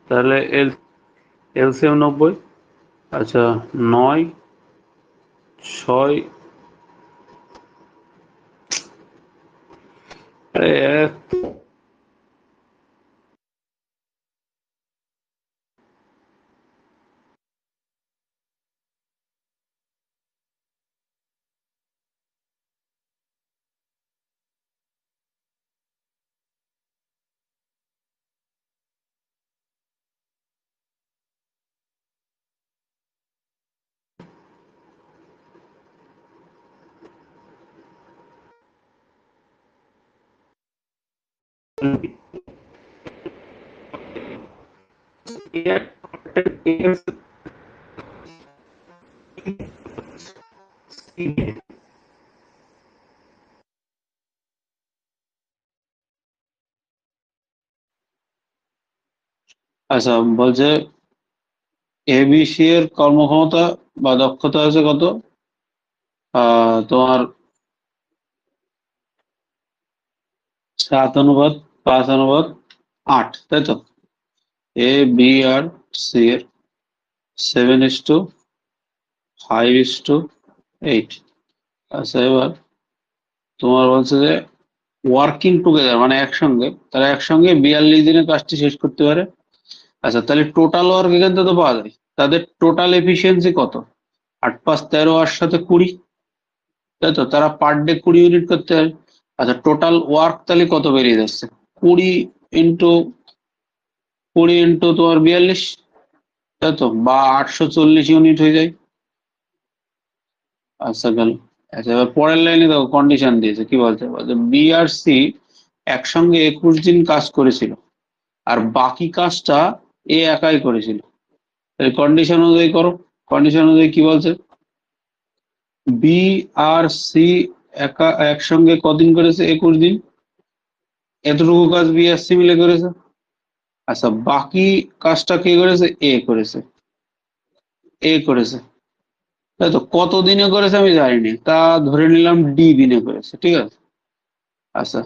তাহলে এলসিএম 90। আচ্ছা, 9 6 আচ্ছা, বলছে এবিসি এর কর্মক্ষমতা বা দক্ষতা আছে কত? তোমার 7:5:8, তাই তো? এ বি আর সি এর 7:5:8। আচ্ছা, এবার তোমার বলছে যে ওয়ার্কিং টুগেদার মানে একসঙ্গে, তারা একসঙ্গে 42 দিনের কাজটি শেষ করতে পারে। আচ্ছা, তাহলে টোটাল ওয়ার্ক এখান থেকে তো পাওয়া যায়, তাদের টোটাল এফিসিয়েন্সি কত? 8 × 5 = 13, আর সাথে 20, তাই তো? তারা পার ডে 20 ইউনিট করতে হয়। আচ্ছা, টোটাল ওয়ার্ক তাহলে কত বেরিয়ে যাচ্ছে? 20 ইন্টু 20 ইন্টু তোমার 42, তাই তো? বা 840 ইউনিট হয়ে যায়। আচ্ছা, গেল। আচ্ছা, এবার পরের লাইনে দেখো, কন্ডিশন দিয়েছে কি বলছে, বলছে বি আর সি একসঙ্গে 21 দিন কাজ করেছিল, আর বাকি কাজটা এ একাই করেছিল। কন্ডিশন অনুযায়ী করো। কন্ডিশন অনুযায়ী কি বলছে? বি আর সি একসঙ্গে কদিন করেছে? 21 দিন। এতটুকু কাজ বি আর সি মিলে করেছে। আচ্ছা, বাকি কাজটা কে করেছে? এ করেছে। এ করেছে, তাই তো? কত দিনে করেছে আমি জানিনি, তা ধরে নিলাম ডি দিনে করেছে, ঠিক আছে। আচ্ছা,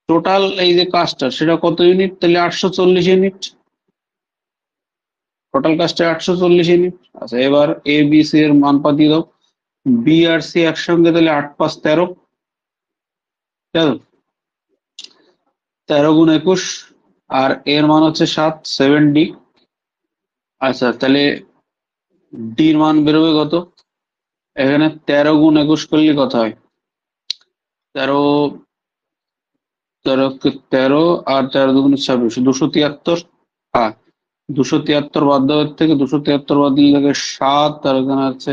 টোটাল এই যে কাজটা সেটা কত ইউনিট? তাহলে 840 ইউনিট। টোটাল কাজটা 840 ইউনিট। আচ্ছা, এবার এ বি সি এর মান পাঠিয়ে দাও। বি আর সি একসঙ্গে তাহলে 8×5=13, ঠিক আছে? 13 × 21, আর এর মান হচ্ছে 7, 7D। আচ্ছা, তাহলে ডির মান বেরোবে কত? এখানে 13 × 21 করলে কত হয়? 13, 13 আর 13×2=26, 273। হ্যাঁ, 273 বাদ দেওয়ার থেকে 273 বাদ দিলে থাকে 7, আর এখানে আছে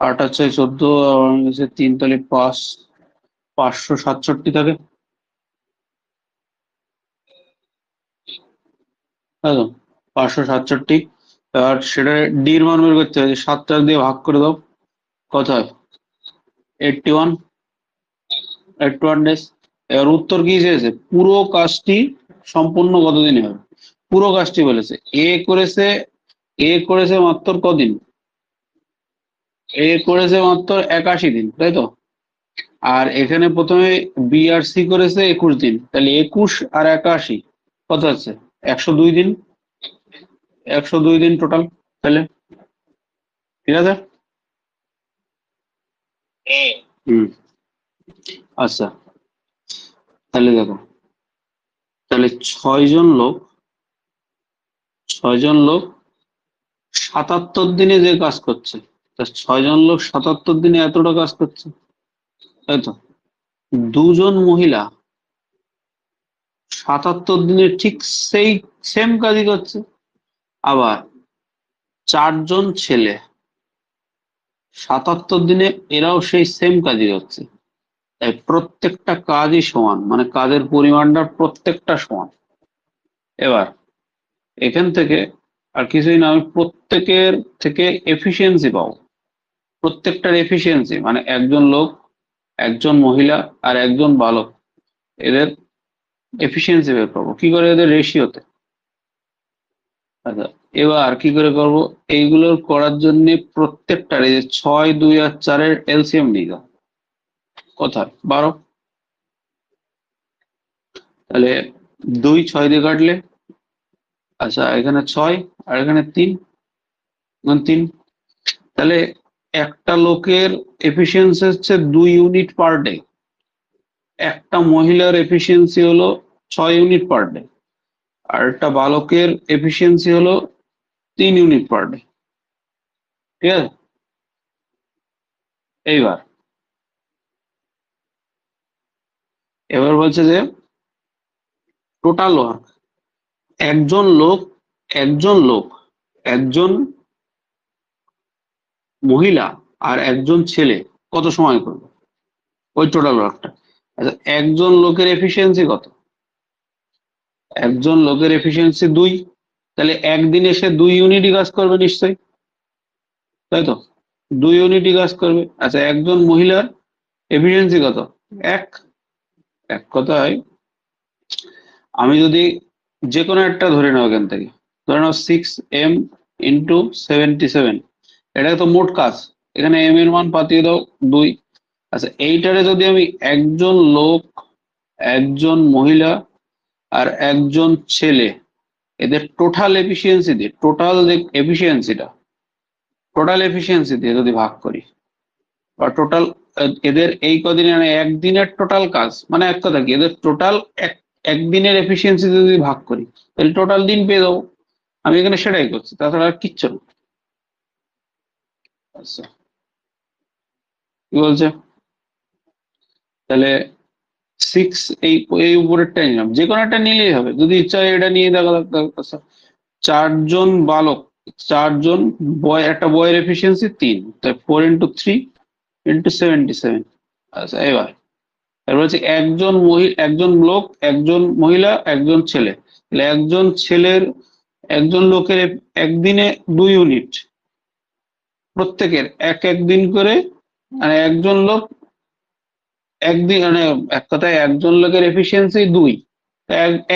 8 আর 6 14, আর হচ্ছে 3, তাহলে 5, 567 থাকে, তাই তো? 567। আর সেটা ডির মান বের করতে হবে, 7 দিয়ে ভাগ করে দাও, কত হয়? 81, 81 ডেজ। এবার উত্তর কি চেয়েছে? পুরো কাজটি সম্পূর্ণ কতদিনে হবে? পুরো কাজটি বলেছে এ করেছে মাত্র কদিন? এ করেছে মাত্র 81 দিন, তাই তো? আর এখানে প্রথমে বি আর সি করেছে 21 দিন, তাহলে 21 আর 81 কত হচ্ছে? 102 দিন। 102 দিন টোটাল, তাহলে ঠিক আছে। হুম। আচ্ছা, তাহলে দেখো, তাহলে 6 জন লোক 77 দিনে যে কাজ করছে, তা 6 জন লোক 77 দিনে এতটা কাজ করছে, তাই তো? 2 জন মহিলা 77 দিনে ঠিক সেই সেম কাজই করছে। আবার 4 জন ছেলে 77 দিনে এরাও সেই সেম কাজই করছে। তাই প্রত্যেকটা কাজই সমান, মানে কাজের পরিমাণটা প্রত্যেকটা সমান। এবার এখান থেকে আর কিছুই না, আমি প্রত্যেকের থেকে এফিসিয়েন্সি পাবো। প্রত্যেকটার এফিসিয়েন্সি মানে একজন লোক, একজন মহিলা আর একজন বালক, এদের এফিসিয়েন্সি বের করবো কি করে, এদের রেশিওতে। আচ্ছা, এবার কি করে করব, এইগুলোর করার জন্য প্রত্যেকটার এই যে 6, 2 আর 4-এর এলসিএম নিয়ে যাও। কোথায়? 12। তাহলে 2 6 দিয়ে কাটলে, আচ্ছা এখানে 6 আর এখানে 3, 3। তাহলে একটা লোকের এফিসিয়েন্সি হচ্ছে 2 ইউনিট পার ডে, একটা মহিলার এফিসিয়েন্সি হলো 6 ইউনিট পার ডে, আর একটা বালকের এফিসিয়েন্সি হলো 3 ইউনিট পার ডে। ঠিক আছে, এইবার এবার বলছে যে টোটাল ওয়ার্ক, একজন লোক, একজন লোক, একজন মহিলা আর একজন ছেলে কত সময় করবে ওই টোটাল ওয়ার্কটা। আচ্ছা, একজন লোকের এফিসিয়েন্সি কত? একজন লোকের এফিসিয়েন্সি 2, তাহলে একদিনে সে 2 ইউনিটই কাজ করবে নিশ্চয়ই, তাই তো? 2 ইউনিটই কাজ করবে। আচ্ছা, একজন মহিলার এফিসিয়েন্সি কত? 1। এক কথায় আমি যদি যে কোনো একটা ধরে নাও, এখান থেকে ধরে নাও 6m ইন্টু 77, এটা তো মোট কাজ, এখানে m এর মান পাঠিয়ে দাও 2। আচ্ছা, এইটারে যদি আমি একজন লোক, একজন মহিলা আর একজন ছেলে, এদের টোটাল এফিসিয়েন্সি দিয়ে, টোটাল এফিসিয়েন্সি দিয়ে যদি ভাগ করি, বা টোটাল এদের এই কদিনে মানে একদিনের টোটাল কাজ, মানে এক কথা কি এদের টোটাল একদিনের এফিসিয়েন্সি যদি ভাগ করি, তাহলে টোটাল দিন পেয়ে যাবো। আমি এখানে সেটাই করছি, তাছাড়া আর কিচ্ছু না। আচ্ছা, কি বলছে, তাহলে 6, এই এই উপরেরটা নিলাম, যে কোনো একটা নিলেই হবে, যদি ইচ্ছা হয় এটা নিয়ে দেখা যাক। আচ্ছা, 4 জন বালক, 4 জন বয়, একটা বয়ের এফিসিয়েন্সি 3, তাই 4 × 3 × 77। আচ্ছা, এবার হচ্ছে একজন লোক, একজন মহিলা, একজন ছেলে, তাহলে একজন লোকের একদিনে 2 ইউনিট, প্রত্যেকের এক এক দিন করে, মানে একজন লোক একদিন, মানে এক কথায় একজন লোকের এফিসিয়েন্সি 2,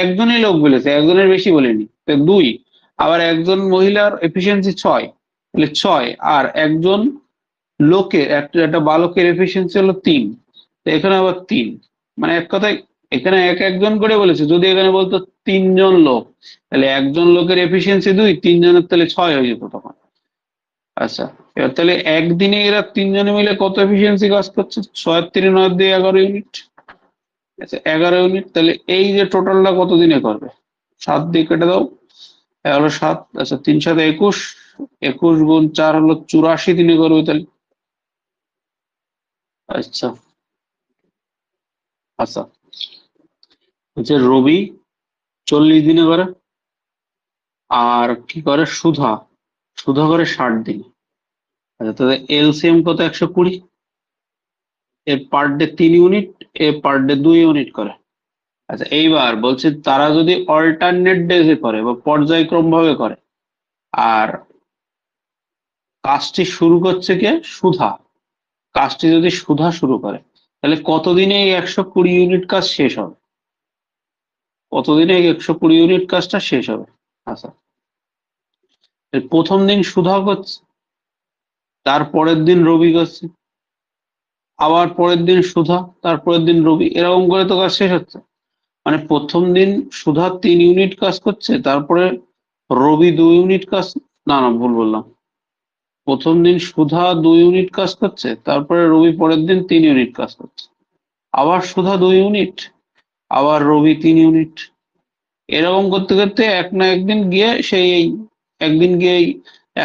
একজনই লোক বলেছে, একজনের বেশি বলেনি, 2। আবার একজন মহিলার এফিসিয়েন্সি 6, তাহলে 6, আর একজন লোকের একটা বালকের এফিসিয়েন্সি হলো 3, তো এখানে আবার 3, মানে এক কথায় এখানে এক একজন করে বলেছে। যদি এখানে বলতো 3 জন লোক, তাহলে একজন লোকের এফিসিয়েন্সি 2, 3 জনের তাহলে 6 হয়ে যেত তখন। আচ্ছা, এবার তাহলে একদিনে এরা 3 জনে মিলে কত এফিসিয়েন্সি কাজ করছে? 6 × 3 = 9 দিয়ে 11 ইউনিট। আচ্ছা, 11 ইউনিট, তাহলে এই যে টোটালটা কত দিনে করবে? 7 দিয়ে কেটে দাও, 7। আচ্ছা, 3 × 7 = 21, 21 × 4 হলো 84 দিনে করবে তাহলে। আচ্ছা, আচ্ছা, হচ্ছে রবি 40 দিনে করে, আর কি করে সুধা, সুধা করে 60 দিনে। আচ্ছা, তাহলে এলসিএম কত? 120। এর পার ডে 3 ইউনিট, এ পার ডে 2 ইউনিট করে। আচ্ছা, এইবার বলছে তারা যদি অল্টারনেট ডেজে করে বা পর্যায়ক্রম ভাবে করে, আর কাজটি শুরু করছে কে? সুধা। কাজটি যদি সুধা শুরু করে, তাহলে কতদিনে এই 120 ইউনিট কাজ শেষ হবে? কতদিনে এই 120 ইউনিট কাজটা শেষ হবে? আচ্ছা, এর প্রথম দিন সুধা করছে, তারপরের দিন রবি করছে, আবার পরের দিন সুধা, তারপরের দিন রবি, এরকম করে তো কাজ শেষ হচ্ছে। মানে প্রথম দিন সুধা 3 ইউনিট কাজ করছে, তারপরে রবি 2 ইউনিট কাজ, না না ভুল বললাম, প্রথম দিন সুধা 2 ইউনিট কাজ করছে, তারপরে রবি পরের দিন 3 ইউনিট কাজ করছে, আবার সুধা 2 ইউনিট, আবার রবি 3 ইউনিট, এরকম করতে করতে এক না একদিন গিয়ে সেই একদিন গিয়ে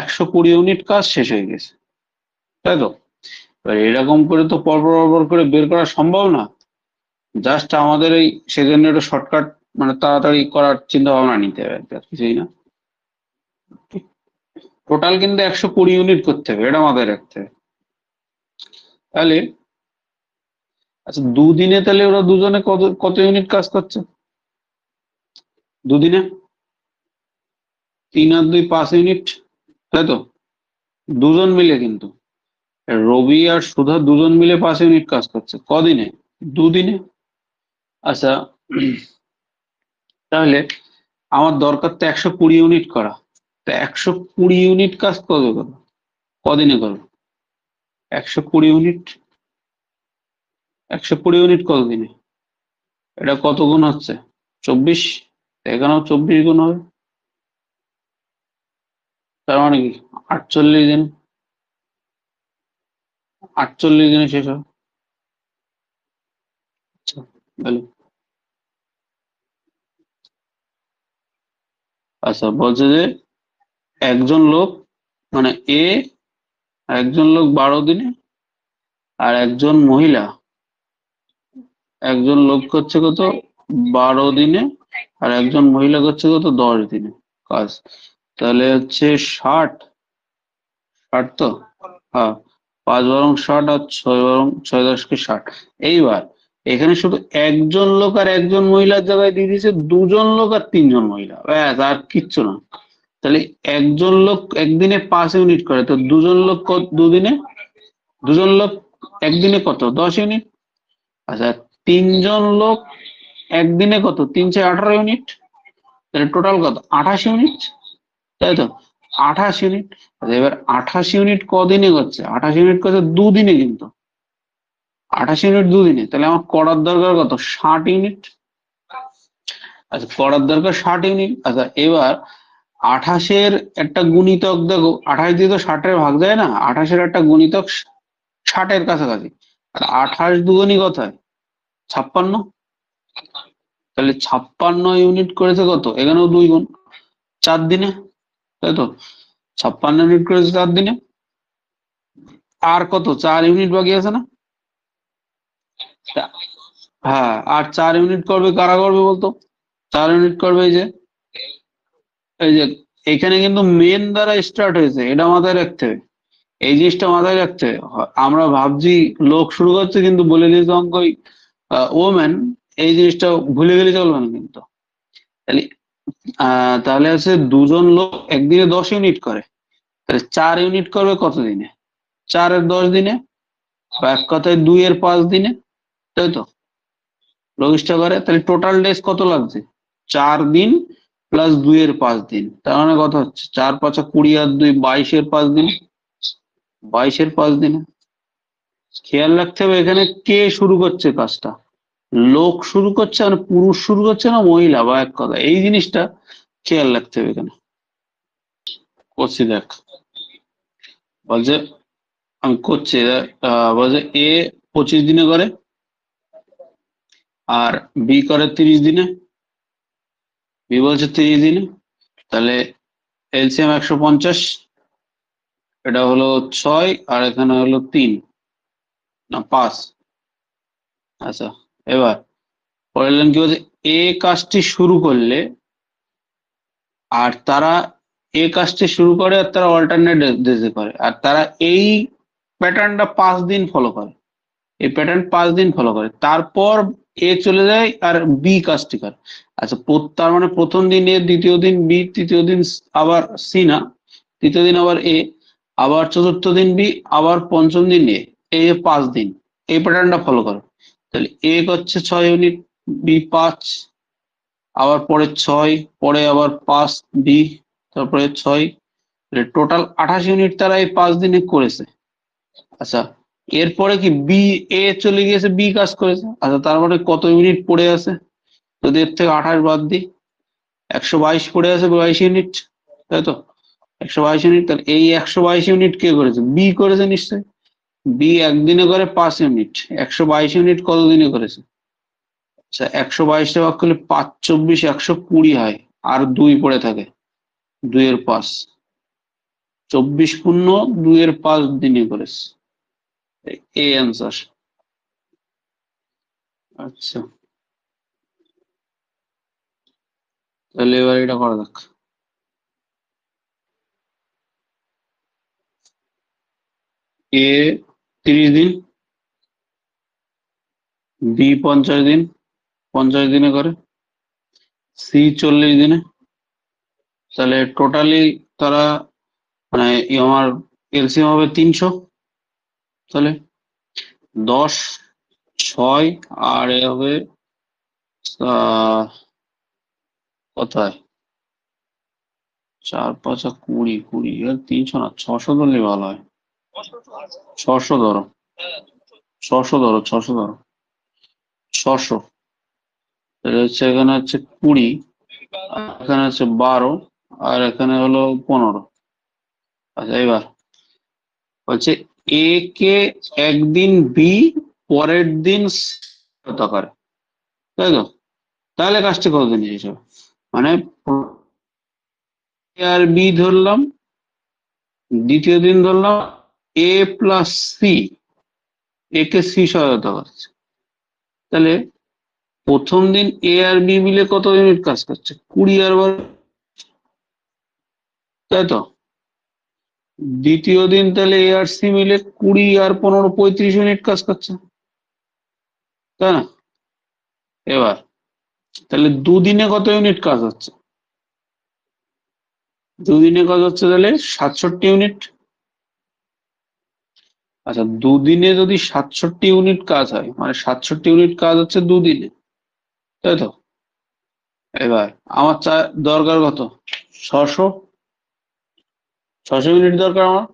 120 ইউনিট কাজ শেষ হয়ে গেছে, তাই তো? এবার এরকম করে তো পরপর পরপর করে বের করা সম্ভব না। জাস্ট আমাদের এই সেজন্য একটা শর্টকাট, মানে তাড়াতাড়ি করার চিন্তা ভাবনা নিতে হবে, আর কিছুই না। টোটাল কিন্তু 120 ইউনিট করতে হবে, এটা মাথায় রাখতে হবে। তাহলে আচ্ছা, দুদিনে তাহলে ওরা দুজনে কত কত ইউনিট কাজ করছে? দুদিনে 3 আর 2 5 ইউনিট, তাই তো? দুজন মিলে কিন্তু, রবি আর সুধা দুজন মিলে 5 ইউনিট কাজ করছে কদিনে? দুদিনে। আচ্ছা, তাহলে আমার দরকার তো 120 ইউনিট করা। তা 120 ইউনিট কাজ কবে করবো? কদিনে করবো? 120 ইউনিট, 120 ইউনিট কতদিনে? এটা কত গুণ হচ্ছে? 24। এখানেও 24 গুণ হবে, তার মানে কি 48 দিন, 48 দিনে শেষ হবে। আচ্ছা, বলো। আচ্ছা, বলছে যে একজন লোক, মানে এ, একজন লোক 12 দিনে, আর একজন মহিলা, একজন লোক করছে কত 12 দিনে, আর একজন মহিলা করছে কত 10 দিনে কাজ। তাহলে হচ্ছে 60, 60 তো, হ্যাঁ, 5 বারং 60 আর 6 10 কে 60। এইবার এখানে শুধু একজন লোক আর একজন মহিলার জায়গায় দিয়ে দিয়েছে দুজন লোক আর তিনজন মহিলা, ব্যাস আর কিচ্ছু না। তাহলে একজন লোক একদিনে 5 ইউনিট করে, তো দুজন লোক দুদিনে, দুজন লোক একদিনে কত 10 ইউনিট। আচ্ছা, তিনজন লোক একদিনে কত, 3 × 18 ইউনিট, তাহলে টোটাল কত 28 ইউনিট, তাই তো? 28 ইউনিট। আচ্ছা, এবার 28 ইউনিট কদিনে করছে? 28 ইউনিট করছে দুদিনে, কিন্তু 28 ইউনিট দুদিনে, তাহলে আমার করার দরকার কত 60 ইউনিট। আচ্ছা, করার দরকার 60 ইউনিট। আচ্ছা, এবার 28-এর একটা গুণিতক দেখো, 28 দিয়ে তো 60-এর ভাগ যায় না, 28-এর একটা গুণিতক 60-এর কাছাকাছি। আর 28 দুগুণই কত হয়? 56। তাহলে 56 ইউনিট করেছে কত, এখানেও 2 গুণ, 4 দিনে, তাই তো? 56 ইউনিট করেছে 4 দিনে। আর কত 4 ইউনিট বাকি আছে না? হ্যাঁ, আর 4 ইউনিট করবে কারা, করবে বলতো? 4 ইউনিট করবে এই যে এখানে কিন্তু মেন দ্বারা স্টার্ট হয়েছে, এটা মাথায় রাখতে হবে। এই জিনিসটা মাথায় রাখতে হবে। আমরা ভাবছি লোক শুরু করছে, কিন্তু বলে দিয়েছে অঙ্ক ওমেন, এই জিনিসটা ভুলে গেলে চলবে না কিন্তু। তাহলে তাহলে হচ্ছে দুজন লোক একদিনে 10 ইউনিট করে, তাহলে 4 ইউনিট করবে কত দিনে? 4 এর 10 দিনে, বা এক কথায় 2 এর 5 দিনে, তাই তো? লঘিষ্ঠা করে, তাহলে টোটাল ডেজ কত লাগছে? 4 দিন প্লাস 2 এর 5 দিন, তার মানে কত হচ্ছে 4 × 5 = 20 আর 2 22-এর 5 দিনে, 22-এর 5 দিনে। খেয়াল রাখতে হবে এখানে কে শুরু করছে কাজটা, লোক শুরু করছে মানে পুরুষ শুরু করছে না মহিলা, বা এক কথা এই জিনিসটা খেয়াল রাখতে হবে এখানে। করছি দেখ, বলছে আমি করছি দেখ, বলছে এ 25 দিনে করে, আর বি করে 30 দিনে। বি বলছে 30 দিনে, তাহলে এলসিএম 150, এটা হলো 6, আর এখানে হলো 3 না 5। আচ্ছা, এবার পরের লাইন কি বলছে, এ কাজটি শুরু করলে, আর তারা এ কাজটি শুরু করে আর তারা অল্টারনেট ডেজে করে, আর তারা এই প্যাটার্নটা 5 দিন ফলো করে, এই প্যাটার্ন 5 দিন ফলো করে, তারপর এ চলে যায় আর বি কাজটি করে। আচ্ছা, তার মানে প্রথম দিন এ, দ্বিতীয় দিন বি, তৃতীয় দিন আবার সি না, তৃতীয় দিন আবার এ, আবার চতুর্থ দিন বি, আবার পঞ্চম দিন এ, এই 5 দিন এই প্যাটার্নটা ফলো করে। তাহলে এ করছে 6 ইউনিট, বি 5, আবার পরে 6, পরে আবার 5 বি, তারপরে 6, টোটাল 28 ইউনিট তারা এই 5 দিনে করেছে। আচ্ছা, এরপরে কি বি, এ চলে গিয়েছে বি কাজ করেছে। আচ্ছা, তার মানে কত ইউনিট পড়ে আছে? যদি এর থেকে 28 বাদ দিই, 122 পড়ে আছে, 22 ইউনিট, তাই তো? 122 ইউনিট, তাহলে এই 122 ইউনিট কে করেছে? বি করেছে নিশ্চয়ই। বি একদিনে করে 5 ইউনিট, 122 ইউনিট কতদিনে করেছে? আচ্ছা, 122 ভাগ করলে 5 24 120 হয়, আর 2 পড়ে থাকে, 2-এর 5, 24 পূর্ণ 2-এর 5 দিনে করেছে, এই অ্যান্সার। আচ্ছা, তাহলে এবার এটা করা যাক। এ 30 দিন, বি 50 দিন, 50 দিনে করে, সি 40 দিনে, তাহলে টোটালি তারা, মানে আমার এলসিএম হবে 300। তাহলে 10, 6 আর এ হবে কোথায় 4, 5, 20, 20 আর 300 না 600 ধরলে ভালো হয়। 600 ধরো, 600 ধরো, 600 ধরো, 600। তাহলে হচ্ছে এখানে হচ্ছে 20, আর এখানে হচ্ছে 12, আর এখানে হলো 15। আচ্ছা এবার হচ্ছে এ কে একদিন বি পরের দিন সহায়তা করে, তাই তো? তাহলে কাজটা কতদিন শেষ হবে? মানে এ আর বি ধরলাম, দ্বিতীয় দিন ধরলাম এ প্লাস সি, এ কে সি সহায়তা করছে। তাহলে প্রথম দিন এ আর বি মিলে কত ইউনিট কাজ করছে? 20 আর 12, তাই তো? দ্বিতীয় দিন তাহলে এ আর সি মিলে 20 আর 15, 35 ইউনিট কাজ করছে, তাই না? এবার তাহলে দুদিনে কত ইউনিট কাজ হচ্ছে? দুদিনে কাজ হচ্ছে তাহলে 67 ইউনিট। আচ্ছা দুদিনে যদি 67 ইউনিট কাজ হয় মানে 67 ইউনিট কাজ হচ্ছে দুদিনে, তাই তো? এবার আমার দরকার কত? 600, 600 ইউনিট দরকার আমার,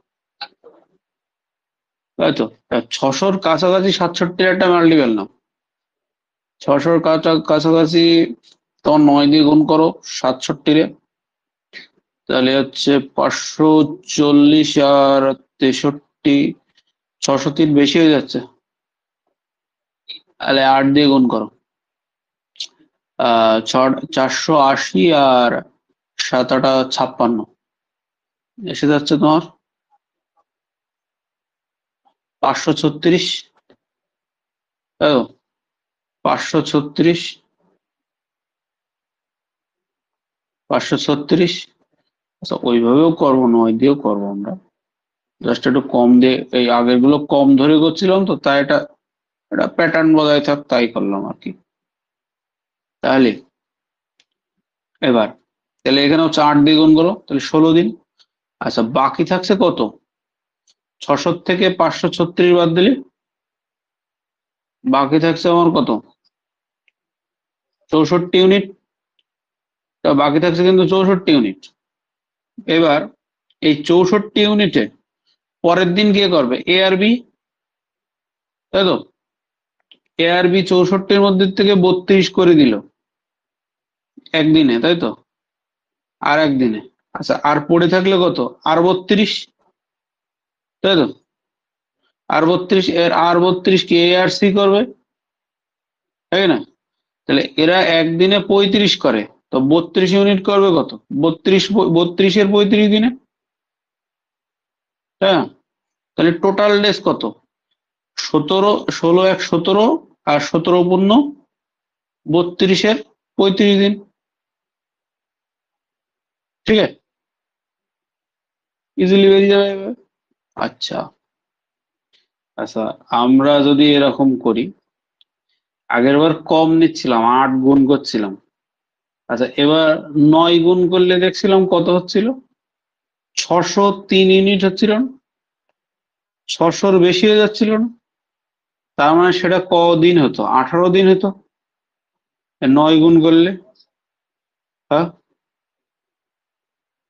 তাই তো? 600-র কাছাকাছি 67-র একটা মাল্টিপল নাও। 600-র কাছাকাছি তোমার 9 দিয়ে গুণ করো 67-রে, তাহলে হচ্ছে 540 আর 63, 603 বেশি হয়ে যাচ্ছে, তাহলে 8 দিয়ে গুণ করো। 480 আর 7-8 56 এসে যাচ্ছে তোমার 536, তাই তো? 536, 536। আচ্ছা ওইভাবেও করবো, 9 দিয়েও করবো আমরা, জাস্ট একটু কম দিয়ে, এই আগের গুলো কম ধরে করছিলাম তো, তাই এটা এটা প্যাটার্ন বজায় থাক তাই করলাম আর কি। তাহলে এবার তাহলে এখানে হচ্ছে 8 দিয়ে গুণ করো, তাহলে 16 দিন। আচ্ছা বাকি থাকছে কত? 600 থেকে 536 বাদ দিলে বাকি থাকছে আমার কত? 64 ইউনিট। তা বাকি থাকছে কিন্তু 64 ইউনিট। এবার এই 64 ইউনিটে পরের দিন কে করবে? এ আর বি, তাই তো? এ আর বি 64-র মধ্যে থেকে 32 করে দিল একদিনে, তাই তো? আর একদিনে। আচ্ছা আর পড়ে থাকলে কত? আর 32, তাই তো? আর 32, এর আর 32 কে এ আর সি করবে, তাই না? তাহলে এরা একদিনে 35 করে, তো 32 ইউনিট করবে কত? 32 এর 35 দিনে, তাই না? তাহলে টোটাল ডেজ কত? 17, 16 এক 17, আর 17 পূর্ণ 32-এর 35 দিন, ঠিক আছে? ইজিলি বেরিয়ে যাবে এবার। আচ্ছা আচ্ছা আমরা যদি এরকম করি, আগের বার কম নিচ্ছিলাম 8 গুণ করছিলাম, আচ্ছা এবার 9 গুণ করলে দেখছিলাম কত হচ্ছিল? 603 ইউনিট হচ্ছিল না? 600-র বেশি হয়ে যাচ্ছিল না? তার মানে সেটা কদিন হতো? 18 দিন হতো 9 গুণ করলে। হ্যাঁ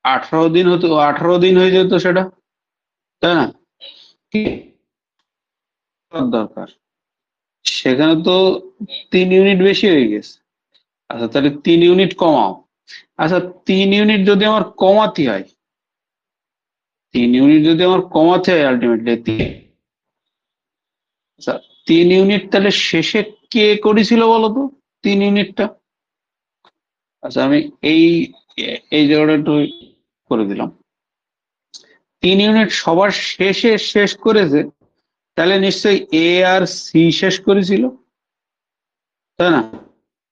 18 দিন হতো, 18 দিন হয়ে যেত সেটা, তাই না? কি করার দরকার? সেখানে তো 3 ইউনিট বেশি হয়ে গেছে। আচ্ছা তাহলে 3 ইউনিট কমাও। আচ্ছা 3 ইউনিট যদি আমার কমাতে হয়, 3 ইউনিট যদি আমার কমাতে হয় আলটিমেটলি, আচ্ছা 3 ইউনিট তাহলে শেষে কে করেছিল বলতো 3 ইউনিটটা? আচ্ছা আমি এই এই জায়গাটা একটু করে দিলাম। 3 ইউনিট সবার শেষে শেষ করেছে, তাহলে নিশ্চয়ই এ আর সি শেষ করেছিল, তাই না?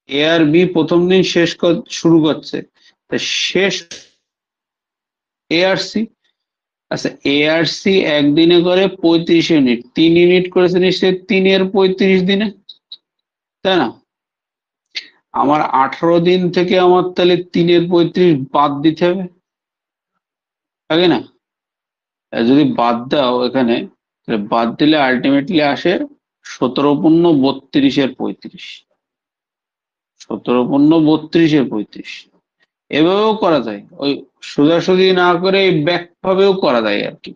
এ আর বি প্রথম দিন শুরু করছে, তা শেষ এ আর সি। আচ্ছা এ আর সি একদিনে করে 35 ইউনিট, 3 ইউনিট করেছে নিশ্চয়ই 3 এর 35 দিনে, তাই না? আমার 18 দিন থেকে আমার তাহলে 3 এর 35 বাদ দিতে হবে, তাই না? আর যদি বাদ দাও এখানে, বাদ দিলে আলটিমেটলি আসে 17×32 = 35। এভাবেও করা যায়, ওই সোজাসুজি না করে ব্যাক ভাবেও করা যায় আর কি,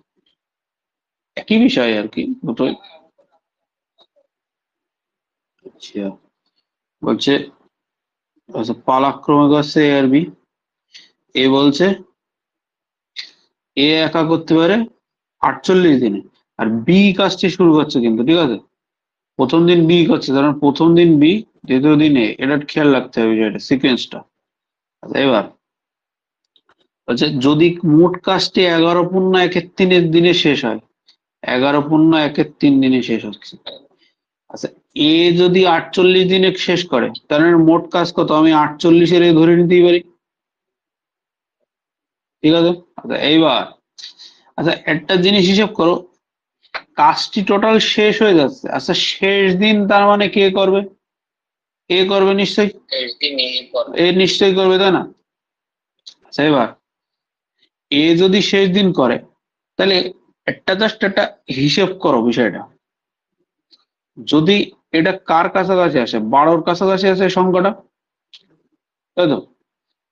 একই বিষয় আর কি দুটোই। আচ্ছা, বলছে পালাক্রমে করছে এ আর বি। এ বলছে এ একা করতে পারে 48 দিনে, আর বি কাজটি শুরু করছে কিন্তু, ঠিক আছে, প্রথম দিন বি করছে, কারণ প্রথম দিন বি, দ্বিতীয় দিন এ, এটা খেয়াল রাখতে হবে বিষয়টা, সিকোয়েন্সটা। আচ্ছা, এবার বলছে যদি মোট কাজটি 11×1 দিনে শেষ হয়, 11×1 দিনে শেষ হচ্ছে। আচ্ছা, এ যদি 48 দিনে শেষ করে, তাহলে মোট কাজ কত? আমি 48-এর ধরে নিতেই পারি, ঠিক আছে। আচ্ছা এইবার, আচ্ছা একটা জিনিস হিসাব করো, কাজটি টোটাল শেষ হয়ে যাচ্ছে, আচ্ছা শেষ দিন তার মানে কে করবে? এ করবে নিশ্চয়ই, এ নিশ্চয়ই করবে, তাই না? আচ্ছা এবার এ যদি শেষ দিন করে, তাহলে জাস্ট একটা হিসেব করো বিষয়টা, যদি এটা কার কাছাকাছি আসে, 12-র কাছাকাছি আসে সংখ্যাটা, তাই তো?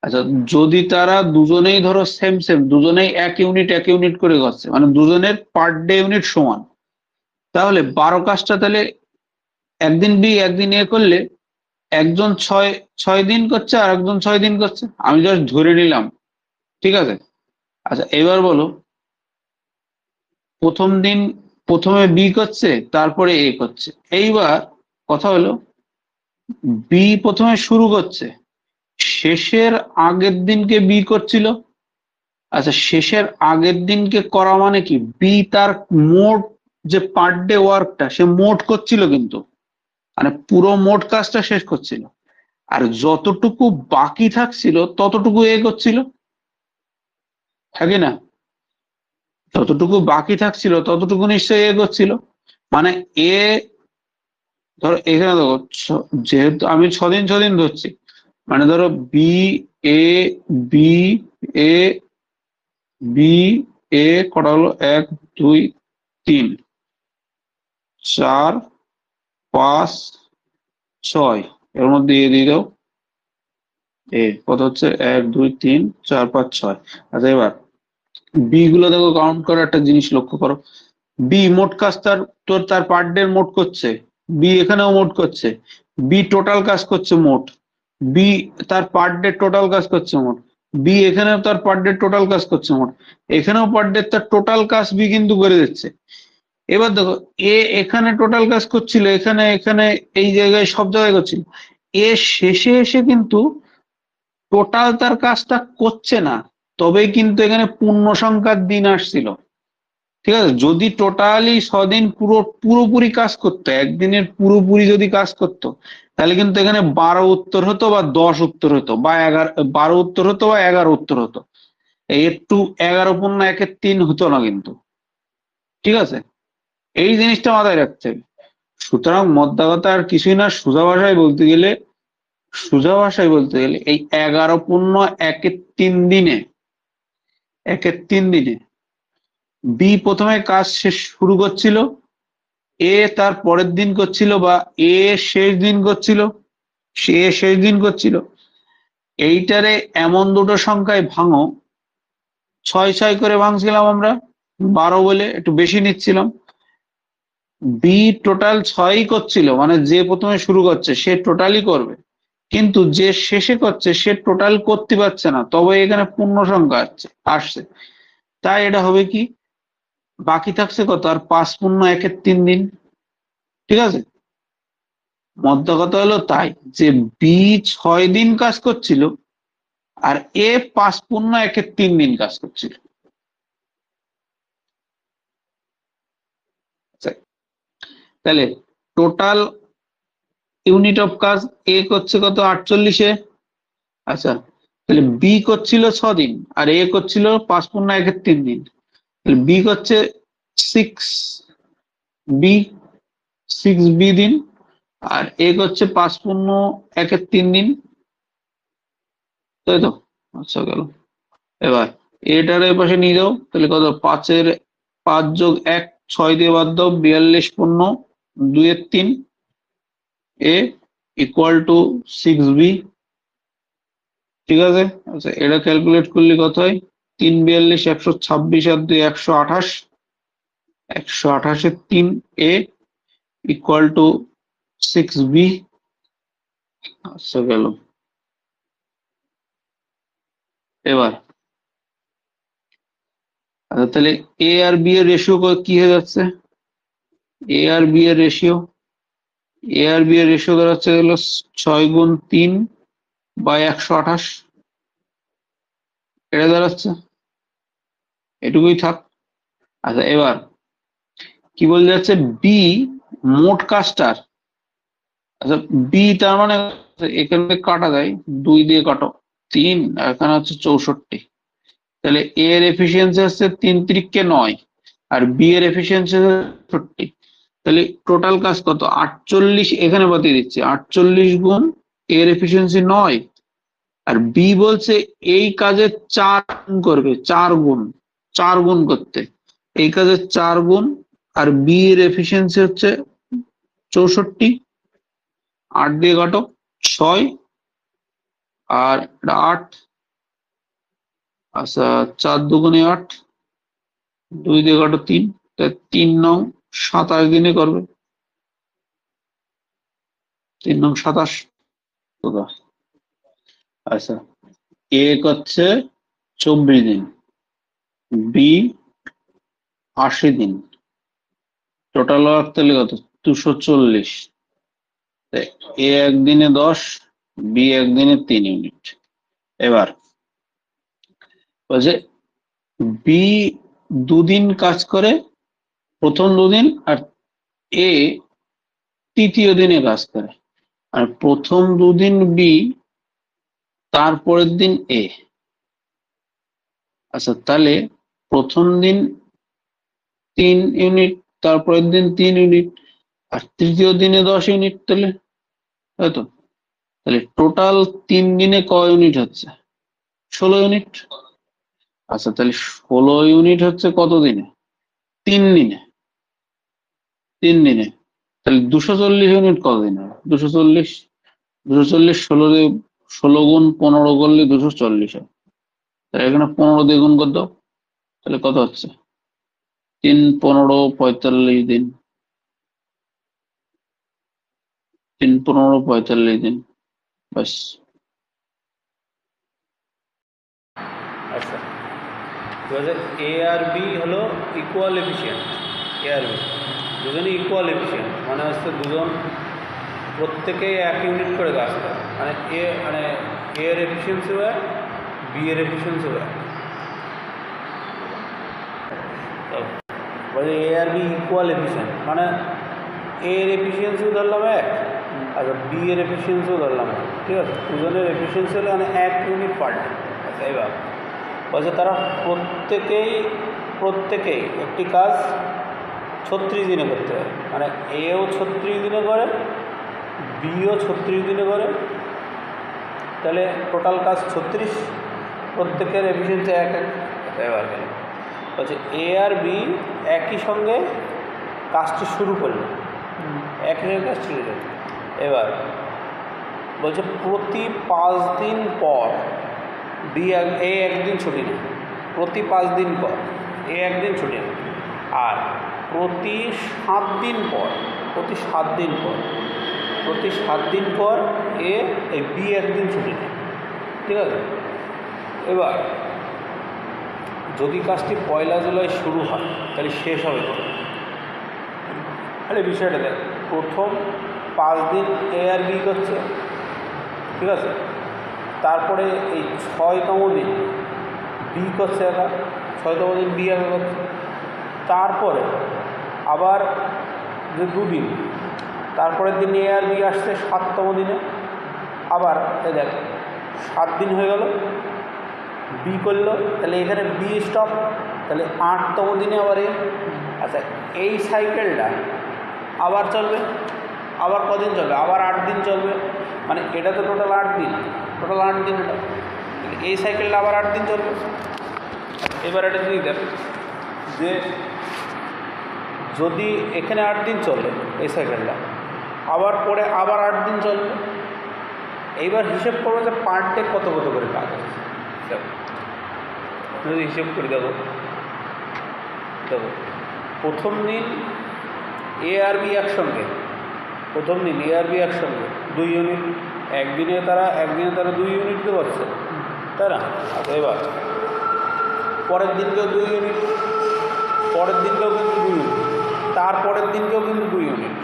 আচ্ছা, যদি তারা দুজনেই ধরো সেম সেম, দুজনেই 1 ইউনিট করে করছে, মানে দুজনের পার ডে ইউনিট সমান, তাহলে 12 কাজটা তাহলে একদিন বি একদিন এ করলে একজন 6 দিন করছে আর একজন 6 দিন করছে, আমি জাস্ট ধরে নিলাম, ঠিক আছে। আচ্ছা এবার বলো, প্রথম দিন প্রথমে বি করছে, তারপরে এ করছে। এইবার কথা হলো, বি প্রথমে শুরু করছে, শেষের আগের দিনকে বি করছিল। আচ্ছা, শেষের আগের দিনকে করা মানে কি, বি তার মোট যে পার ডে ওয়ার্কটা সে মোট করছিল কিন্তু, মানে পুরো মোট কাজটা শেষ করছিল, আর যতটুকু বাকি থাকছিল ততটুকু এ করছিল, থাকে না? যতটুকু বাকি থাকছিল ততটুকু নিশ্চয়ই এ করছিল, মানে এ, ধরো এখানে দেখো, যেহেতু আমি 6 দিন ধরছি, মানে ধরো B A, B A, B A কটা হলো, 1 2 3 4 5 6, এর মধ্যে এ দিয়ে দাও, এ কত হচ্ছে, 1 2 3 4 5 6। আচ্ছা এবার বি গুলো দেখো, কাউন্ট করো, একটা জিনিস লক্ষ্য করো, বি মোট কাজ তার পার ডে মোট করছে, বি এখানেও মোট করছে, বি টোটাল কাজ করছে মোট, বি তার পার ডে টোটাল কাজ করছে মোট, বি এখানেও তার পার ডে টোটাল কাজ করছে মোট, এখানেও পার ডে তার টোটাল কাজ বি কিন্তু করে দিচ্ছে। এবার দেখো, এ এখানে টোটাল কাজ করছিল, এখানে এখানে এই জায়গায় সব জায়গায় করছিল, এ শেষে এসে কিন্তু টোটাল তার কাজটা করছে না, তবেই কিন্তু এখানে পূর্ণ সংখ্যার দিন আসছিল, ঠিক আছে। যদি টোটালি 6 দিন পুরোপুরি কাজ করতো, একদিনের পুরোপুরি যদি কাজ করতো, তাহলে কিন্তু এখানে 12 উত্তর হতো বা 10 উত্তর হতো বা 11, 12 উত্তর হতো বা 11 উত্তর হতো, এই একটু 11×1 হতো না কিন্তু, ঠিক আছে। এই জিনিসটা মাথায় রাখতে হবে। সুতরাং মোদ্দা কথা আর কিছুই না, সোজা ভাষায় বলতে গেলে এই 11×1 দিনে বি প্রথমে কাজ শুরু করছিল, এ তার পরের দিন করছিল, বা এ শেষ দিন করছিল, সে শেষ দিন করছিল। এইটারে এমন দুটো সংখ্যায় ভাঙো, 6 6 করে ভাঙছিলাম আমরা, 12 বলে একটু বেশি নিচ্ছিলাম, বি টোটাল 6ই করছিল, মানে যে প্রথমে শুরু করছে সে টোটালি করবে, কিন্তু যে শেষে করছে সে টোটাল করতে পারছে না, তবে এখানে পূর্ণ সংখ্যা আসছে, তাই এটা হবে কি, বাকি থাকছে কত, আর 5×1 দিন, ঠিক আছে। মোদ্দা কথা হলো তাই, যে বি 6 দিন কাজ করছিল আর এ 5×1 দিন কাজ করছিল। আচ্ছা, তাহলে টোটাল ইউনিট অফ কাজ এ করছে কত, 48-এ। আচ্ছা, তাহলে বি করছিল 6 দিন আর এ করছিল 5×1 দিন, তাহলে বি করছে 6 বি, 6 বি দিন, আর এ করছে 5×1 দিন, তাই তো? আচ্ছা গেল। এবার এটার এ পাশে নিয়ে যাও, তাহলে কত, 5 যোগ 1 6 দিয়ে বাদ দাও, 42 × 2 = 3, এ ইকুয়াল টু 6b। ঠিক আছে, আচ্ছা এটা ক্যালকুলেট করলে কত হয়? 3 42 126 আর 2 128, 128 3a ইকুয়াল টু 6b। আচ্ছা গেল। এবার আচ্ছা তাহলে এ আর বি এর রেশিও কি হয়ে যাচ্ছে? এ আর বি এর রেশিও দাঁড়াচ্ছে হলো 6 × 3/128, এটা দাঁড়াচ্ছে। এটুকুই থাক। আচ্ছা এবার কি বলতে যাচ্ছে, বি মোট কাজটার, আচ্ছা বি তার মানে এখানে কাটা যায়, 2 দিয়ে কাটো 3, এখানে হচ্ছে 64। তাহলে এ এর এফিসিয়েন্সি হচ্ছে 3 × 9 আর বি এর এফিসিয়েন্সি হচ্ছে 64। তাহলে টোটাল কাজ কত? 48 এখানে বাতিয়ে দিচ্ছে, 48 গুণ এর এফিসিয়েন্সি 9 আর বি বলছে এই কাজে 4 গুণ করবে, 4 গুণ করতে, এই কাজে 4 গুণ, আর বি এর এফিসিয়েন্সি হচ্ছে 64। 8 দিয়ে কাটো 6 আর 8, আচ্ছা 4 দুগুণে 8, 2 দিয়ে কাটো 3, 3 নং 27 দিনে করবে, 3 নং 27। আচ্ছা এ করছে 24 দিন, বি 80 দিন, টোটাল ওয়ার্ক তাহলে কত? 240। এ একদিনে 10, বি একদিনে 3 ইউনিট। এবার বলছে বি দুদিন কাজ করে, প্রথম দুদিন, আর এ তৃতীয় দিনে কাজ করে, আর প্রথম দুদিন বি, তারপরের দিন এ। আচ্ছা তাহলে প্রথম দিন 3 ইউনিট, তারপরের দিন 3 ইউনিট, আর তৃতীয় দিনে 10 ইউনিট, তাহলে তাই তো? তাহলে টোটাল 3 দিনে ক ইউনিট হচ্ছে? 16 ইউনিট। আচ্ছা তাহলে 16 ইউনিট হচ্ছে কত দিনে? 3 দিনে। তাহলে 240 ইউনিট কত দিনে? 240, 16 গুণ 15 করলে 240 হয়। তাহলে এখানে 15 দিয়ে গুণ কর দাও, তাহলে কত হচ্ছে? 3 15 45 দিন, 3 15 45 দিন, ব্যাস। আচ্ছা এ আর বি হলো ইকুয়াল এফিসিয়েন্ট, এ আর বি দুজনই ইকুয়াল এফিসিয়েন্ট, মানে হচ্ছে দুজন প্রত্যেকেই 1 ইউনিট করে কাজ করে, মানে এ এর এফিসিয়েন্সিও 1, বি এর এফিসিয়েন্সিও 1। বলে এ আর বি ইকুয়াল এফিসিয়েন্ট, মানে এ এর এফিসিয়েন্সিও ধরলাম 1, আর বি এর এফিসিয়েন্সিও ধরলাম 1, ঠিক আছে? দুজনের এফিসিয়েন্সি হলে মানে 1 ইউনিট পার ডে। আচ্ছা এবার বলছে তারা প্রত্যেকেই একটি কাজ 36 দিনে করতে পারে, মানে এও 36 দিনে করে, বিও 36 দিনে করে, তাহলে টোটাল কাজ 36, প্রত্যেকের এফিসিয়েন্সি 1 1। এবার গেল বলছে এ আর বি একই সঙ্গে কাজটি শুরু করলো, একই সঙ্গে কাজ শুরু করলো। এবার বলছে প্রতি 5 দিন পর বি এ একদিন ছুটি নেয়, প্রতি 5 দিন পর এ একদিন ছুটি নেয়, আর প্রতি 7 দিন পর এই বি একদিন ছুটি নেয়, ঠিক আছে? এবার যদি কাজটি 1 জুলাই শুরু হয় তাহলে শেষ হবে কত? তাহলে বিষয়টা দেখ, প্রথম 5 দিন এ আর বি করছে, ঠিক আছে? তারপরে এই 6তম দিন বি করছে একা, 6তম দিন বি একা করছে, তারপরে আবার যে 2 দিন, তারপরের দিন এ আর বি আসছে 7তম দিনে, আবার এ দেখ 7 দিন হয়ে গেল, বি করলো, তাহলে এখানে বি স্টপ, তাহলে 8তম দিনে আবার এ। আচ্ছা এই সাইকেলটা আবার চলবে, আবার কদিন চলবে? আবার 8 দিন চলবে, মানে এটা তো টোটাল 8 দিন, টোটাল 8 দিন এটা, এই সাইকেলটা আবার 8 দিন চলবে। এবার এটা যদি দেখ যে যদি এখানে 8 দিন চলে এই সাইকেলটা, আবার পরে আবার 8 দিন চলবে, এইবার হিসেব করবো যে পার ডে কত কত করে কাজ হচ্ছে। দেখো যদি হিসেব করি, দেখো প্রথম দিন এ আর বি একসঙ্গে, প্রথম দিন এ আর বি একসঙ্গে 2 ইউনিট, একদিনে তারা 2 ইউনিট দিতে পারছে, তাই না? আচ্ছা, এবার পরের দিনকেও 2 ইউনিট, পরের দিনকেও কিন্তু 2 ইউনিট, তারপরের দিনকেও কিন্তু 2 ইউনিট,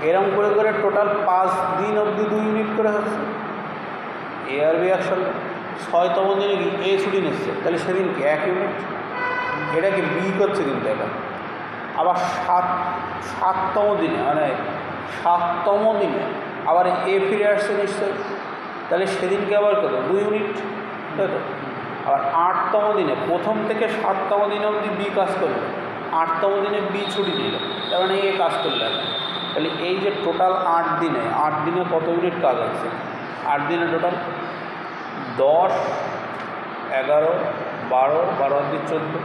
এরকম করে করে টোটাল 5 দিন অবধি 2 ইউনিট করে হচ্ছে এ আর বি একসঙ্গে। 6তম দিনে কি এ ছুটি নিচ্ছে, তাহলে সেদিন কি 1 ইউনিট, এটাকে বি করছে কিন্তু এটা। আবার 7তম দিনে মানে 7তম দিনে আবার এ ফিরে আসছে নিশ্চয়, তাহলে সেদিনকে আবার কত 2 ইউনিট, তাই তো? আবার 8তম দিনে, প্রথম থেকে 7তম দিনে অবধি বি কাজ করলো, 8তম দিনে বি ছুটি দিল, তার মানে এ কাজ করলে। তাহলে এই যে টোটাল 8 দিনে কত ইউনিট কাজ আছে? 8 দিনে টোটাল 10, 11, 12, 12 দিয়ে 14,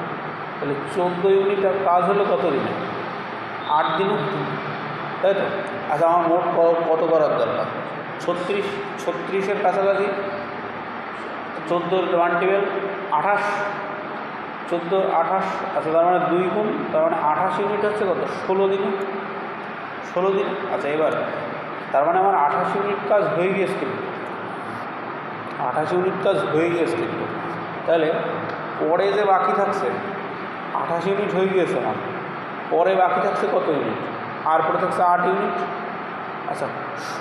তাহলে 14 ইউনিট কাজ হলো কত দিনে? 8 দিনে, তাই তো? আচ্ছা, আমার মোট কত করার দরকার? 36-এর কাছাকাছি, 14 1 12 28, 14 28, আচ্ছা তার মানে 2 গুণ, তার মানে 28 ইউনিট হচ্ছে কত? 16 দিনে। আচ্ছা, এবার তার মানে আমার 28 ইউনিট কাজ হয়ে গিয়েছে কিন্তু, 28 ইউনিট কাজ হয়ে গিয়েছে কিন্তু। তাহলে পরে যে বাকি থাকছে 28 ইউনিট হয়ে গিয়েছে আমার, পরে বাকি থাকছে কত ইউনিট? আর পরে থাকছে 8 ইউনিট। আচ্ছা,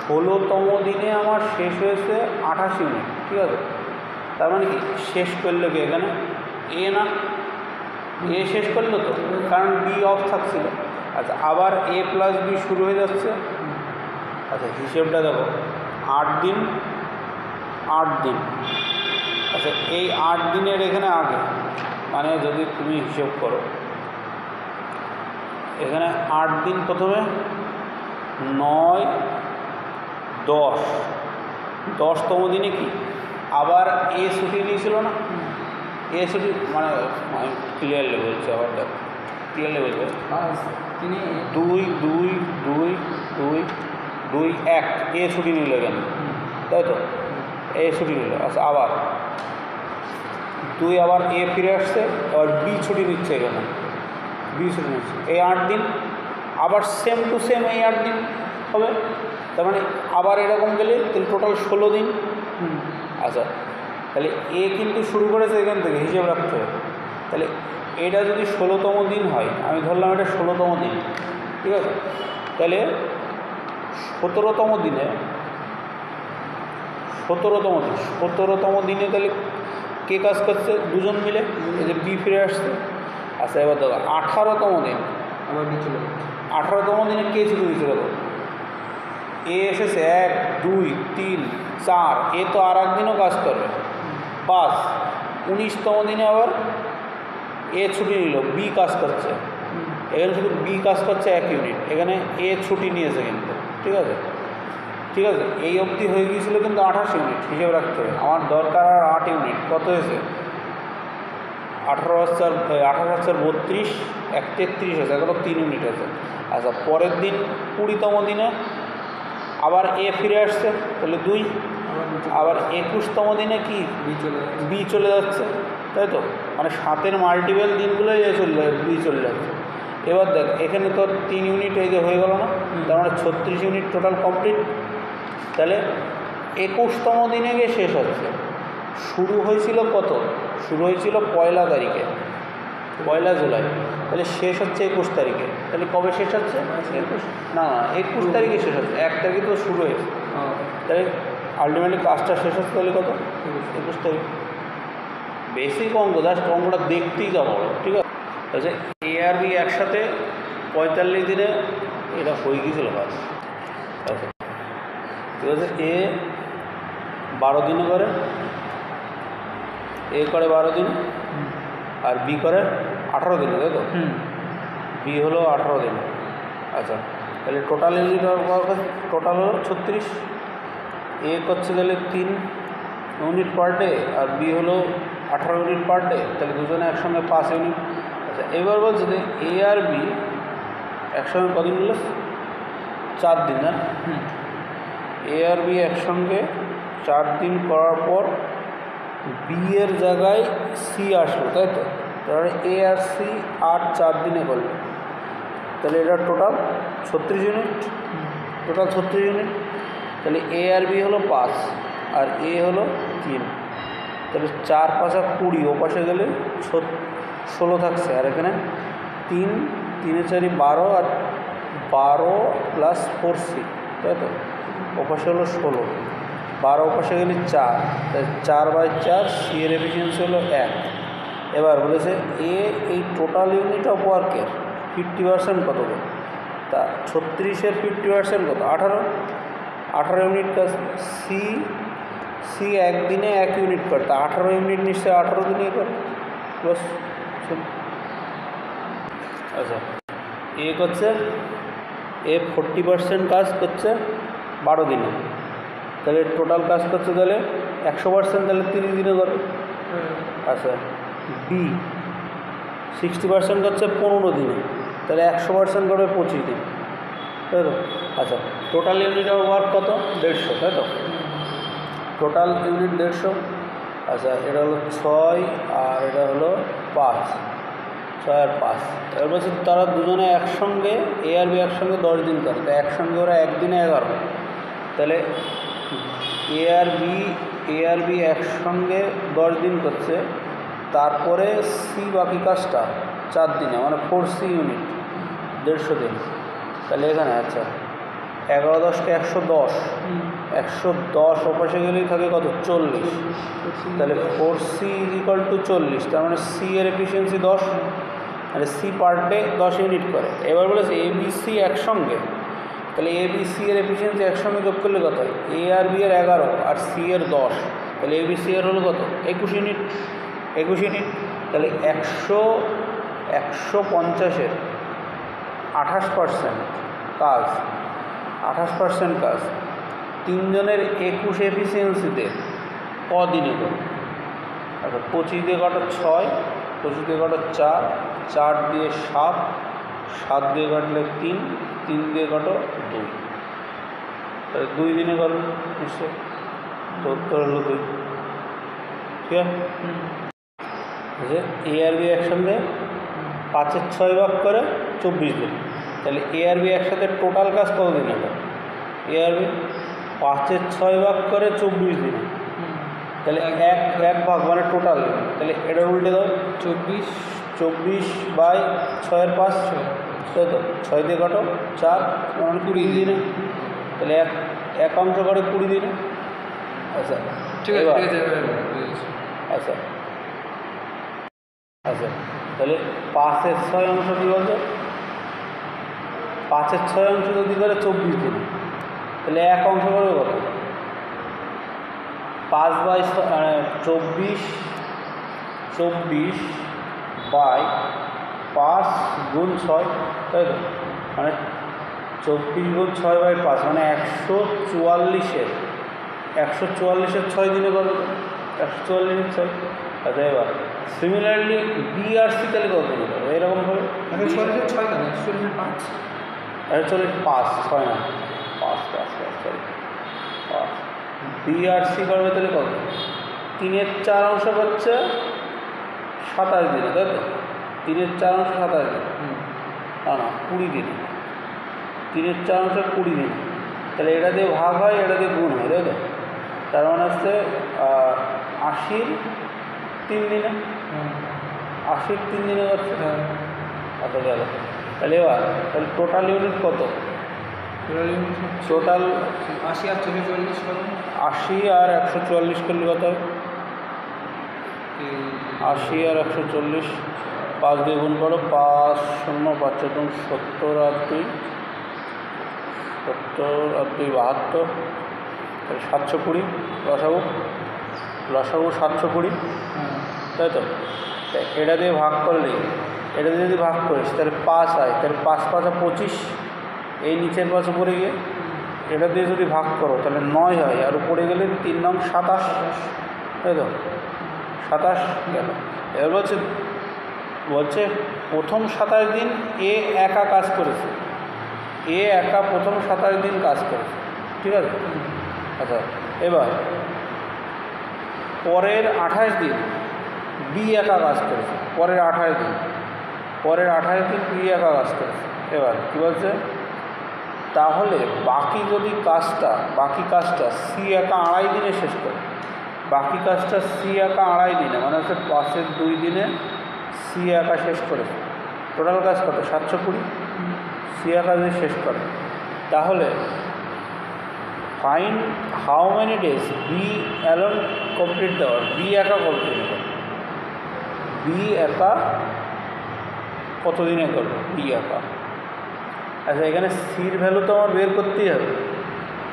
16তম দিনে আমার শেষ হয়েছে 28 ইউনিট, ঠিক আছে? তার মানে কি শেষ করলো কি এখানে? এ না, এ শেষ করলো তো, কারণ বি অফ থাকছিল। আচ্ছা, আবার এ প্লাস বি শুরু হয়ে যাচ্ছে। আচ্ছা, হিসেবটা দেখো, 8 দিন। আচ্ছা, এই 8 দিনের এখানে আগে, মানে যদি তুমি হিসেব করো, এখানে 8 দিন প্রথমে 9, 10, 10তম দিনে কি আবার এ ছুটি নিয়েছিল না? এ ছুটি মানে ক্লিয়ারলি বলছি, আবার দেখো ক্লিয়ারলি বলবে, 2 1 এ ছুটি নিল এখানে, তাই তো? এ ছুটি নিল। আচ্ছা, আবার 2 আবার এ ফিরে আসছে, আবার বি ছুটি নিচ্ছে এখানে, বি ছুটি নিচ্ছে এই 8 দিন, আবার সেম টু সেম এই 8 দিন হবে, তার মানে আবার এরকম গেলে তাহলে টোটাল 16 দিন। আচ্ছা, তাহলে এ কিন্তু শুরু করেছে এখান থেকে, হিসেব রাখতে হবে। তাহলে এটা যদি 16তম দিন হয়, আমি ধরলাম এটা 16তম দিন, ঠিক আছে? তাহলে 17তম দিনে তাহলে কে কাজ করছে? 2 জন মিলে, এই যে বি ফিরে আসছে। আচ্ছা, এবার দেখো 18তম দিন, আবার বি চলে যাচ্ছে। 18তম দিনে কে ছুটি দিয়েছিল? এ এসেছে 1 2 3 4, এ তো আর একদিনও কাজ করবে। 5 19তম দিনে আবার এ ছুটি নিল, বি কাজ করছে, এখানে শুধু বি কাজ করছে 1 ইউনিট, এখানে এ ছুটি নিয়েছে কিন্তু, ঠিক আছে? এই অবধি হয়ে গিয়েছিল কিন্তু 28 ইউনিট, হিসেব রাখতে হবে। আমার দরকার আর 8 ইউনিট, কত হয়েছে? 18,32, 1 33 হয়েছে, এগুলো 3 ইউনিট হয়েছে। আচ্ছা, পরের দিন 20তম দিনে আবার এ ফিরে আসছে, তাহলে 2, আবার 21তম দিনে কি বি চলে যাচ্ছে, তাই তো? মানে 7-এর মাল্টিপল দিনগুলোই বি চলে যাচ্ছে। এবার দেখ, এখানে তো 3 ইউনিট এই যে হয়ে গেল না, তার মানে 36 ইউনিট টোটাল কমপ্লিট। তাহলে 21তম দিনে গিয়ে শেষ হচ্ছে। শুরু হয়েছিল কত? শুরু হয়েছিল 1 তারিখে, 1 জুলাই, তাহলে শেষ হচ্ছে 21 তারিখে। তাহলে কবে শেষ হচ্ছে? 21 তারিখে শেষ হচ্ছে, 1 তারিখে তো শুরু হয়েছে, তাহলে আলটিমেটলি কাজটা শেষ হচ্ছে তাহলে কত? 21 তারিখ। বেসিক অঙ্ক, জাস্ট অঙ্কটা দেখতেই যা বড়, ঠিক আছে? আচ্ছা, এ আর বি একসাথে 45 দিনে এটা হয়ে গিয়েছিল কাজ। আচ্ছা, ঠিক আছে, এ 12 দিনে করে, এ করে 12 দিন, আর বি করে 18 দিনে, তাই তো? বি হলো 18 দিন। আচ্ছা, তাহলে টোটাল ইউনিট টোটাল হলো 36। এ করছে তাহলে 3 ইউনিট পার ডে, আর বি হলো 18 ইউনিট পার ডে, তাহলে দুজনে একসঙ্গে 5 ইউনিট। আচ্ছা, এবার বলছে যে এ আর বি একসঙ্গে কদিন বলে 4 দিন না। এ আর বি একসঙ্গে 4 দিন করার পর বি এর জায়গায় সি আসলো, তাই তো? তাহলে এ আর সি আর 4 দিনে করলো, তাহলে এটা টোটাল 36 ইউনিট, টোটাল 36 ইউনিট। তাহলে এ আর বি হলো 5 আর এ হলো 3, তাহলে 4 5 20, ও পাশে গেলে 16 থাকছে, আর এখানে 3 3 4 12, আর 12 প্লাস 4C, তাই তো? ও পাশে হলো 16, 12 ও পাশে গেলে 4, তাই 4/4, সি এর এফিসিয়েন্সি হলো 1। এবার বলেছে এ এই টোটাল ইউনিট অফ ওয়ার্কের 50% কত করে? তা 36-এর 50% কত? 18 ইউনিট কাজ। সি একদিনে 1 ইউনিট করে, তা 18 ইউনিট নিশ্চয়ই 18 দিনে করে। বাস। আচ্ছা, এ করছে, এ 40% কাজ করছে 12 দিনে, তাহলে টোটাল কাজ করছে তাহলে 100%, তাহলে 30 দিনে করে। আচ্ছা, বি 60% করছে 15 দিনে, তাহলে 100% করবে 25 দিন, তাই তো? আচ্ছা, টোটাল ইউনিট অফ ওয়ার্ক কত? 150, তাই তো? Total unit 150। আচ্ছা, এটা হলো 6 আর এটা হলো 5, 6 আর 5। এবার বলছে তারা দুজনে একসঙ্গে, এ আর বি একসঙ্গে 10 দিন করে, তাই একসঙ্গে ওরা একদিনে 11, তাহলে এ আর বি একসঙ্গে 10 দিন করছে, তারপরে সি বাকি কাজটা 4 দিনে, মানে 4C ইউনিট, 150 দিন। তাহলে এখানে আচ্ছা 11 10 কে 110, 110 ওপাশে গেলেই থাকে কত? 40, তাহলে 4C = 40, তার মানে সি এর এফিসিয়েন্সি 10, মানে সি পার ডে 10 ইউনিট করে। এবার বলেছে এ বি সি একসঙ্গে, তাহলে এ বি সি এর এফিসিয়েন্সি একসঙ্গে যোগ করলে কত হয়? এ আর বি এর 11 আর সি এর 10, তাহলে এ বি সি এর হলো কত? 21 ইউনিট, 21 ইউনিট। তাহলে 150-এর 28% কাজ, 28% কাজ 3 জনের 21 এফিসিয়েন্সিতে কদিনে করবে? আচ্ছা, 25 দিয়ে কাটো 6, 25 দিয়ে কাটো 4, 4 দিয়ে 7, 7 দিয়ে কাটলে 3, 3 দিয়ে কাটো 2, তাহলে 2 দিনে করবে নিশ্চয়, তো উত্তর হলো 2। ঠিক আছে? যে এ আর বি একসঙ্গে 5-এর 6 ভাগ করে 24 দিন, তাহলে এ আর বি একসাথে টোটাল কাজ কত দিনে করে? এ আর বি 5-এর 6 ভাগ করে 24 দিনে, তাহলে এক ভাগ মানে টোটাল, তাহলে এটা উল্টে দাও, 24/6-এর 5, তাই তো? 6 দিয়ে কাটো 4, মানে 20 দিনে, তাহলে এক অংশ করে 20 দিনে। আচ্ছা, ঠিক আছে। আচ্ছা আচ্ছা, তাহলে 5-এর 6 অংশ কী বলতো? 5-এর 6 অংশ যদি করে 24 দিন, তাহলে এক অংশ করবে কত? 5/24/5 গুণ 6, তাই তো? মানে 24 গুণ 6/5, মানে 144-এর 6 দিনে করবে, 144-এর 6। আচ্ছা, এবার সিমিলারলি বি আর সি তাহলে কত দিনে করবে? এরকম হবে 5, 6 না, 5 সরি 5। বি আর সি করবে তাহলে কত? 3-এর 4 অংশ হচ্ছে 27 দিনে, তাই তো? 3-এর 4 অংশ 27 দিন, না 20 দিনে, 3-এর 4 অংশ 20 দিনে, তাহলে এটা দিয়ে ভাগ হয়, এটা দিয়ে গুণ হয়, তাই তো? তার মানে হচ্ছে 80-র 3 দিনে, 80-র 3 দিনে করছে, কত গেল? তাহলে এবার তাহলে টোটাল ইউনিট কত? টোটাল 80 আর 140 কত? 80 আর 144 করলে কত হয়? 80 আর 140, 5 দিয়ে গুণ করো, 5 0 5 4 70 আর 2 72, তাহলে 720 লসাগু 720, তাই তো? এটা দিয়ে ভাগ করলে, এটা দিয়ে যদি ভাগ করিস তাহলে 5 হয়, তাহলে 5 5 25, এই নিচের পাশে পড়ে গিয়ে এটা দিয়ে যদি ভাগ করো তাহলে 9 হয়, আর উপরে গেলে 3 নং 27, তাই তো? 27 গেল। এবার বলছে প্রথম 27 দিন এ একা কাজ করেছে, এ একা প্রথম 27 দিন কাজ করেছে, ঠিক আছে? আচ্ছা, এবার পরের 28 দিন বি একা কাজ করেছে, পরের 28 দিন বি একা কাজ করেছে। এবার কী বলছে, তাহলে বাকি কাজটা সি একা 2.5 দিনে শেষ করে, বাকি কাজটা সি একা 2.5 দিনে, মানে হচ্ছে 5-এর 2 দিনে সি একা শেষ করেছে। টোটাল কাজ কত? 720। সি একা যদি শেষ করে, তাহলে find how many days B alone complete দেওয়ার, বি একা কমপ্লিট করে, বি একা কত দিনে করবে, বি একা। আচ্ছা, এখানে সির ভ্যালু তো আমার বের করতেই হবে,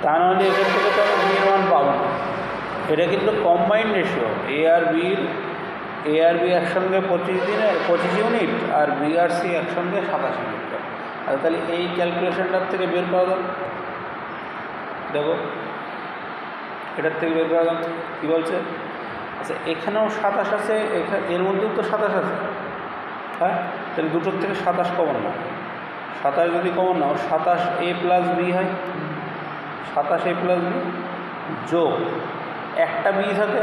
তা নাহলে এখান থেকে তো আমি বির মান পাবো না। এটা কিন্তু কম্বাইন্ড রেশিও, এ আর বি একসঙ্গে 25 ইউনিট, আর বি আর সি একসঙ্গে 27 ইউনিট। আচ্ছা, তাহলে এই ক্যালকুলেশনটার থেকে বের করা যাবে, দেখো এটার থেকে বের করা যাবে। কী বলছে, আচ্ছা এখানেও 27 আছে, এর মধ্যেও তো 27 আছে, হ্যাঁ? তাহলে দুটোর থেকে 27 কমন না, 27 যদি কমন নাও 27 এ প্লাস বি হয়, 27 এ প্লাস বি যোগ একটা বি থাকে,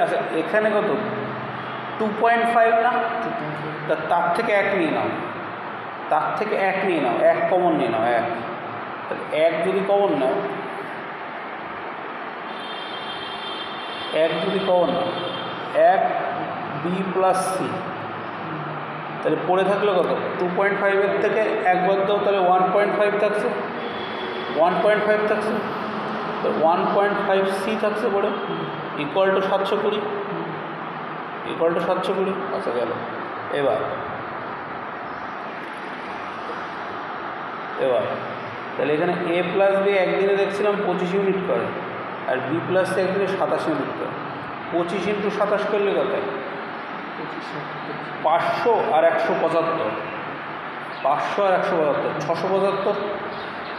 আচ্ছা এখানে কত 2.5 না, তার থেকে 1 নিয়ে নাও, 1 কমন নিয়ে নাও, 1। তাহলে 1 যদি কমন নাও, 1 বি প্লাস সি, তাহলে পড়ে থাকলো কত 2.5-এর থেকে 1 বাদ দাও, তাহলে 1.5 থাকছে, 1.5 থাকছে, তো 1.5 সি থাকছে পড়ে, ইকুয়াল টু 720, আচ্ছা গেল। এবার তাহলে এখানে এ প্লাস বি একদিনে দেখছিলাম 25 ইউনিট করে, আর বি প্লাস সি একদিনে 27 ইউনিট করে। 25 × 27 করলে কত? 500 আর 175, 675,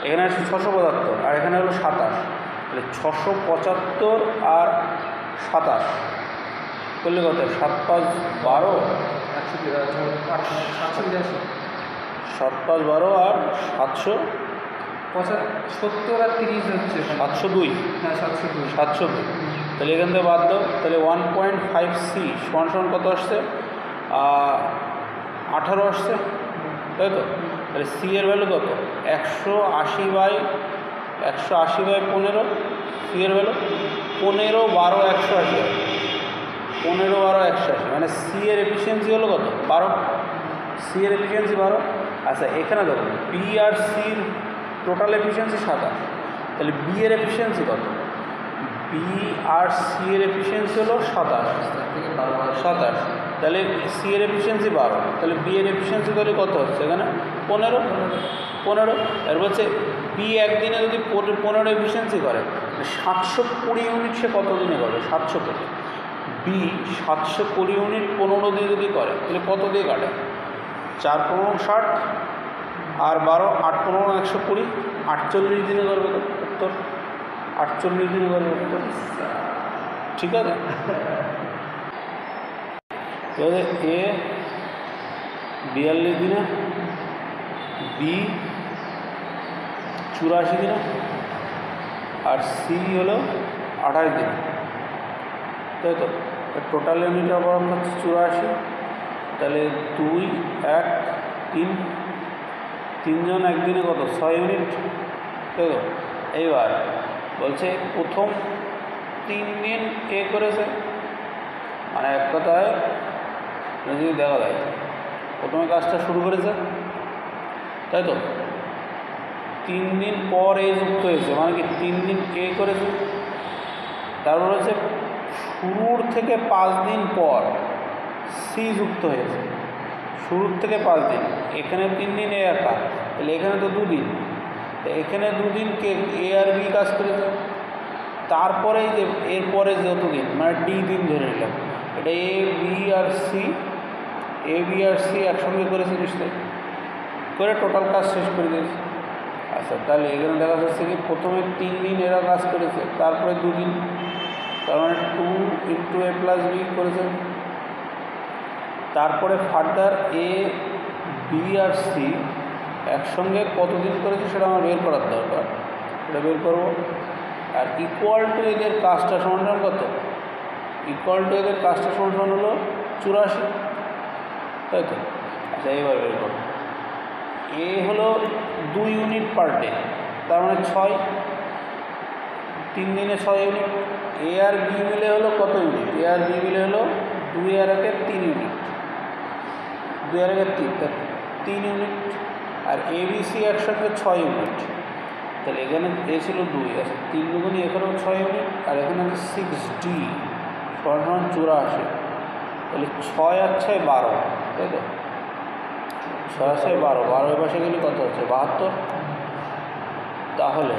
এখানে আছে 675, আর এখানে হলো 27, তাহলে 675 আর 27 করলে কত? 7 5 12, 7 5 12 আর 770 আর 30 হচ্ছে 702, হ্যাঁ 702। তাহলে এখান থেকে বাদ দাও, তাহলে 1.5 সি সমান কত আসছে? 18 আসছে, তাই তো? তাহলে সি এর ভ্যালু কত? 180/15, সি এর ভ্যালু 15 12 180, 15 12 180, মানে সি এর এফিসিয়েন্সি হলো কত? 12, সি এর এফিসিয়েন্সি 12। আচ্ছা এখানে দেখো বি আর সির টোটাল এফিসিয়েন্সি 27, তাহলে বি এর এফিসিয়েন্সি কত? বি আর সি এর এফিসিয়েন্সি হলো 27, তাহলে সি এর এফিসিয়েন্সি 12, তাহলে বি এর এফিসিয়েন্সি তাহলে কত হচ্ছে এখানে? 15। এর বলছে বি একদিনে যদি 15 এফিসিয়েন্সি করে, 720 ইউনিট সে কত দিনে করবে? 720। বি 720 ইউনিট 15 দিয়ে যদি করে, তাহলে কত দিয়ে কাটে? 4 15 60, আর 12 8 15 120, 48 দিনে করবে উত্তর, 48 দিনে করবে উত্তর, ঠিক আছে? তাহলে এ 42 দিনে, বি 84 দিনে, আর সি হলো 28 দিনে, তাই তো? টোটাল ইউনিট অফ ওয়ার্ক হচ্ছে 84, তাহলে 2 1 3, 3 জন একদিনে কত? 6 ইউনিট, তাই তো? এইবার বলছে প্রথম 3 দিন এ করেছে, মানে এক কথায় যদি দেখা যায় প্রথমে কাজটা শুরু করেছে, তাই তো? 3 দিন পর এ যুক্ত হয়েছে, মানে কি 3 দিন এ করেছে, তারপর হচ্ছে শুরুর থেকে 5 দিন পর সি যুক্ত হয়েছে, শুরুর থেকে 5 দিন, এখানে 3 দিন এ একা, তাহলে এখানে তো 2 দিন, এখানে 2 দিন কে এ আর বি কাজ করেছে, তারপরে যে এরপরে যত দিন মানে ডি দিন ধরে নিলাম, এটা এ বি আর সি একসঙ্গে করেছে নিশ্চয়, করে টোটাল কাজ শেষ করে দিয়েছে। আচ্ছা তাহলে এখানে দেখা যাচ্ছে কি প্রথমে 3 দিন এরা কাজ করেছে, তারপরে 2 দিন, তার মানে 2 × a + b করেছে, তারপরে further A B R C একসঙ্গে কতদিন করেছে সেটা আমার বের করার দরকার, সেটা বের করবো। আর ইকুয়াল টু এদের কাজটা সমান কত, ইকুয়াল টু এদের কাজটা সমান হলো 84, তাই তো? আচ্ছা এবার বের করবো। এ হলো 2 ইউনিট পার ডে, তার মানে 6, 3 দিনে 6 ইউনিট। এ আর বি মিলে হলো কত ইউনিট, এ আর বি মিলে হলো 2 আর 1 3 ইউনিট, 2 আর 1 3 ইউনিট। আর এ বি সি একসঙ্গে 6 ইউনিট, তাহলে এখানে এ ছিল 2, আছে 3 দুগুণি, এখানেও 6 ইউনিট, আর এখানে আছে 6D সমান 84, তাহলে 6 আর 6 12, তাই তো? 6 আর 6 12, 12 এর পাশে গেলে কত হচ্ছে 72। তাহলে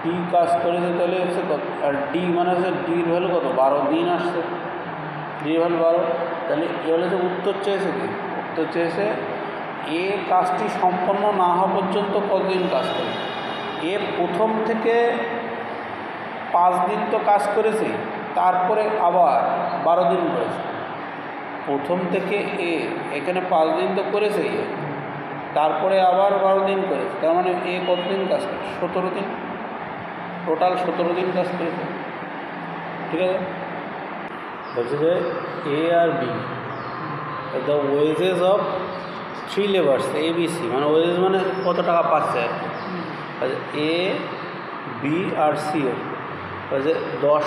ডি কাজ করেছে, তাহলে হচ্ছে কত, আর ডি মানে হচ্ছে ডির ভ্যালু কত, 12 দিন আসছে, ডির ভ্যালু 12। তাহলে এ হলে যে উত্তর চেয়েছে কি, উত্তর চেয়েছে এ কাজটি সম্পন্ন না হওয়া পর্যন্ত কতদিন কাজ করে। এ প্রথম থেকে 5 দিন তো কাজ করেছে, তারপরে আবার 12 দিন করেছে। প্রথম থেকে এখানে 5 দিন তো করেছে এ, তারপরে আবার 12 দিন করেছে, তার মানে এ কতদিন কাজ করে, 17 দিন, টোটাল 17 দিন কাজ করেছে। ঠিক আছে, বলছে যে এ আর B the wages of 3 labours A B C, মানে ওয়েজেস মানে কত টাকা পাচ্ছে আর কি, এ বি আর সি এর বলছে 10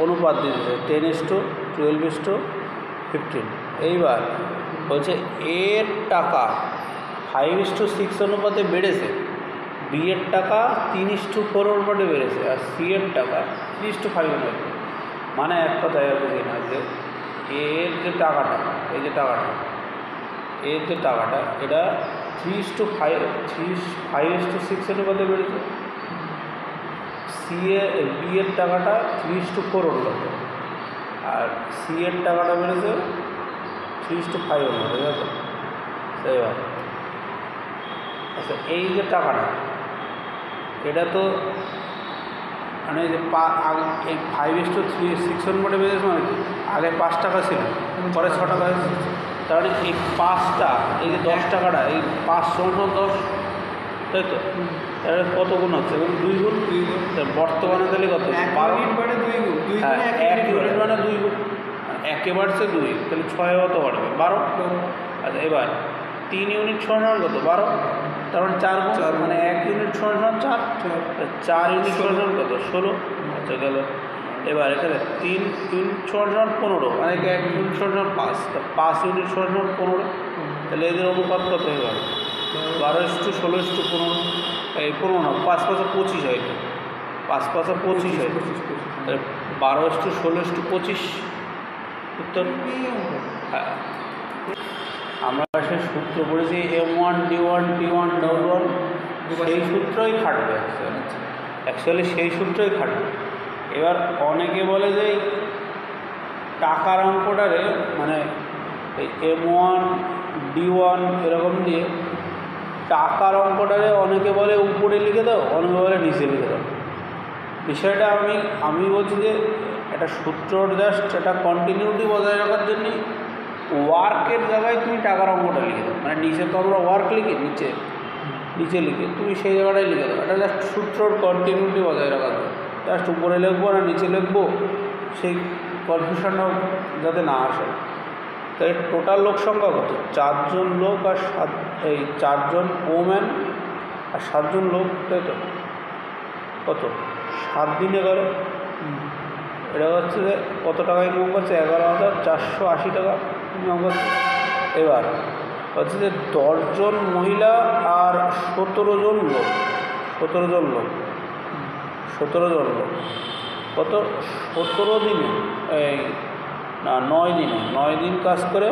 অনুপাত দিয়েছে, 10:12:15। এইবার বলছে এর টাকা 5:6 অনুপাতে বেড়েছে, বি এর টাকা 3:4 অনুপাতে বেড়েছে, আর সি এর টাকা 3:5 অনুপাতে। মানে এক কথায় আর বুঝি না যে এর যে টাকাটা, এই যে টাকাটা, এর যে টাকাটা এটা 5:6 অনুপাতে বেড়েছে, বি এর টাকাটা 3:4 অনুপাতে, আর সি এর টাকাটা বেড়েছে 3:5 অনুপাতে, তাই তো? সেইবার আচ্ছা এই যে টাকাটা, এটা তো মানে যে এই 5:6 অনুপাতে বেড়েছে, মানে কি আগে 5 টাকা ছিল, পরে 6 টাকা হয়েছে, তার মানে এই 5টা, এই যে 10 টাকাটা, এই 5 = 10, তাই তো? তাহলে কত গুণ হচ্ছে, এবং 2 গুণ, বর্তমানে তাহলে কত, 12 ইউনিট মানে 2 গুণ, 2 হ্যাঁ, গুণে 1 ইউনিট মানে 2 গুণ, একে বাড়ছে 2, তাহলে 6 কত বাড়বে, 12। আচ্ছা এবার 3 ইউনিট সমান কত, 12, তার মানে 4 গুণ, মানে 1 ইউনিট সমান 4, 4 ইউনিট সমান কত, 16। আচ্ছা গেল। এবার এখানে 3 ইউনিট সমান 15, মানে 1 ইউনিট সমান 5, তা 5 ইউনিট সমান 15, তাহলে এদের অনুপাত কত হয়ে গেল, 12:16:15, এই 15 না, 5 × 5 = 25 হয়, তো 5 × 5 = 25 হয়, তাহলে 12:16:25 উত্তর। হ্যাঁ, আমরা সে সূত্র পড়েছি M1 D1 T1 W1, সেই সূত্রই খাটবে অ্যাকচুয়ালি, সেই সূত্রই খাটবে। এবার অনেকে বলে যে টাকার অঙ্কটারে মানে এই M1 D1 এরকম দিয়ে টাকার অঙ্কটারে অনেকে বলে উপরে লিখে দাও, অনেকে বলে নিচে লিখে দাও। বিষয়টা আমি বলছি যে একটা সূত্র জাস্ট একটা কন্টিনিউটি বজায় রাখার জন্যে ওয়ার্কের জায়গায় তুমি টাকার অঙ্কটা লিখে দাও, মানে নিচে তো আমরা ওয়ার্ক লিখি, নিচে লিখে তুমি সেই জায়গাটাই লিখে দাও, এটা জাস্ট সূত্রর কন্টিনিউটি বজায় রাখার জন্য। জাস্ট উপরে লিখবো না নিচে লিখবো, সেই কনফিউশনটা যাতে না আসে। তাই টোটাল লোক সংখ্যা কত, 4 জন লোক, আর 4 জন ওম্যান আর 7 জন লোক, তাই তো? কত 7 দিনে করে, এটা হচ্ছে যে কত টাকা ইনকাম করছে, 11,480 টাকা ইনকাম করছে। এবার হচ্ছে যে 10 জন মহিলা আর 17 জন লোক, 17 জন লোক কত, 17 দিনে, এই না 9 দিনে, 9 দিন কাজ করে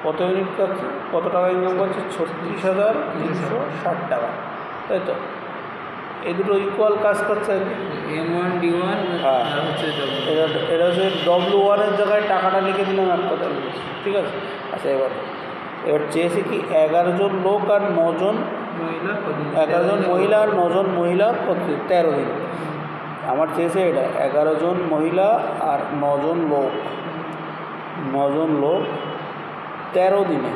কত ইউনিট কাজ, কত টাকা ইনকাম করছে, 36,360 টাকা, তাই তো? এই দুটো ইকুয়াল কাজ করছে আর কি, M1 D1, হ্যাঁ, আর হচ্ছে এটা হচ্ছে W1 এর জায়গায় টাকাটা লিখে দিলাম এক কথা, ঠিক আছে? আচ্ছা এবার চেয়েছি কি 11 জন লোক আর 9 জন মহিলা, 11 জন মহিলা আর 9 জন মহিলা কত, 13 দিন। আমার চেয়েছে এটা 11 জন মহিলা আর 9 জন লোক, 9 জন লোক 13 দিনে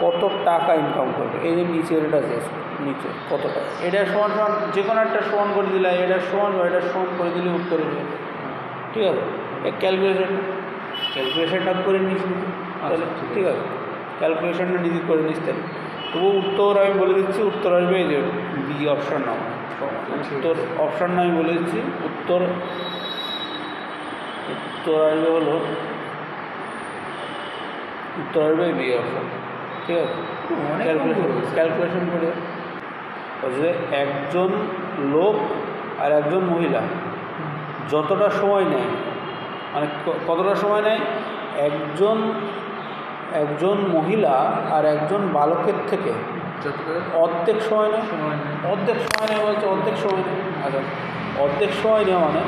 কত টাকা ইনকাম করবে, এই যে নিচের এটা শেষ নিচে কত টাকা, এটা সমান সমান যে কোনো একটা সমান করে দিলে, এটা সমান বা এটা সমান করে দিলে উত্তর হয়ে যাবে। ঠিক আছে, এই ক্যালকুলেশনটা করে নিস তাহলে ঠিক আছে, ক্যালকুলেশনটা নিজে করে নিস তাহলে। তবু উত্তর আমি বলে দিচ্ছি, উত্তর আসবে এই যে বি অপশান নাও, উত্তর অপশান আমি বলে দিচ্ছি, উত্তর আসবে হলো উত্তর আসবে বি অপশান। ঠিক আছে, ক্যালকুলেশন করে যে একজন লোক আর একজন মহিলা যতটা সময় নেয়, মানে কতটা সময় নেয়, একজন মহিলা আর একজন বালকের থেকে অর্ধেক সময় নেয়, অর্ধেক সময় নেয় বলছে, অর্ধেক সময় নেয়। আচ্ছা, অর্ধেক সময় নেওয়া মানে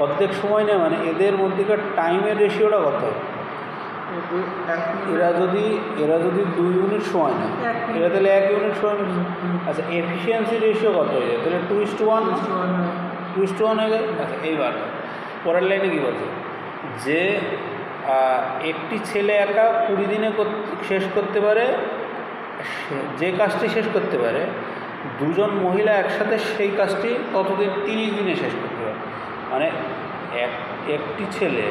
অর্ধেক সময় নেয় মানে এদের মধ্যেকার টাইমের রেশিওটা কত হয়? এরা যদি 2 ইউনিট সময় নেয়, এরা তাহলে 1 ইউনিট সময় নেয়। আচ্ছা, এফিসিয়েন্সি রেশিও কত হয়ে যায়? তাহলে 2:1 2:1 হয়ে যায়। আচ্ছা, এইবার পরের লাইনে কী বলছে, যে একটি ছেলে একা 20 দিনে শেষ করতে পারে, যে কাজটি শেষ করতে পারে, দুজন মহিলা একসাথে সেই কাজটি ততদিন 30 দিনে শেষ করতে পারে। মানে একটি ছেলে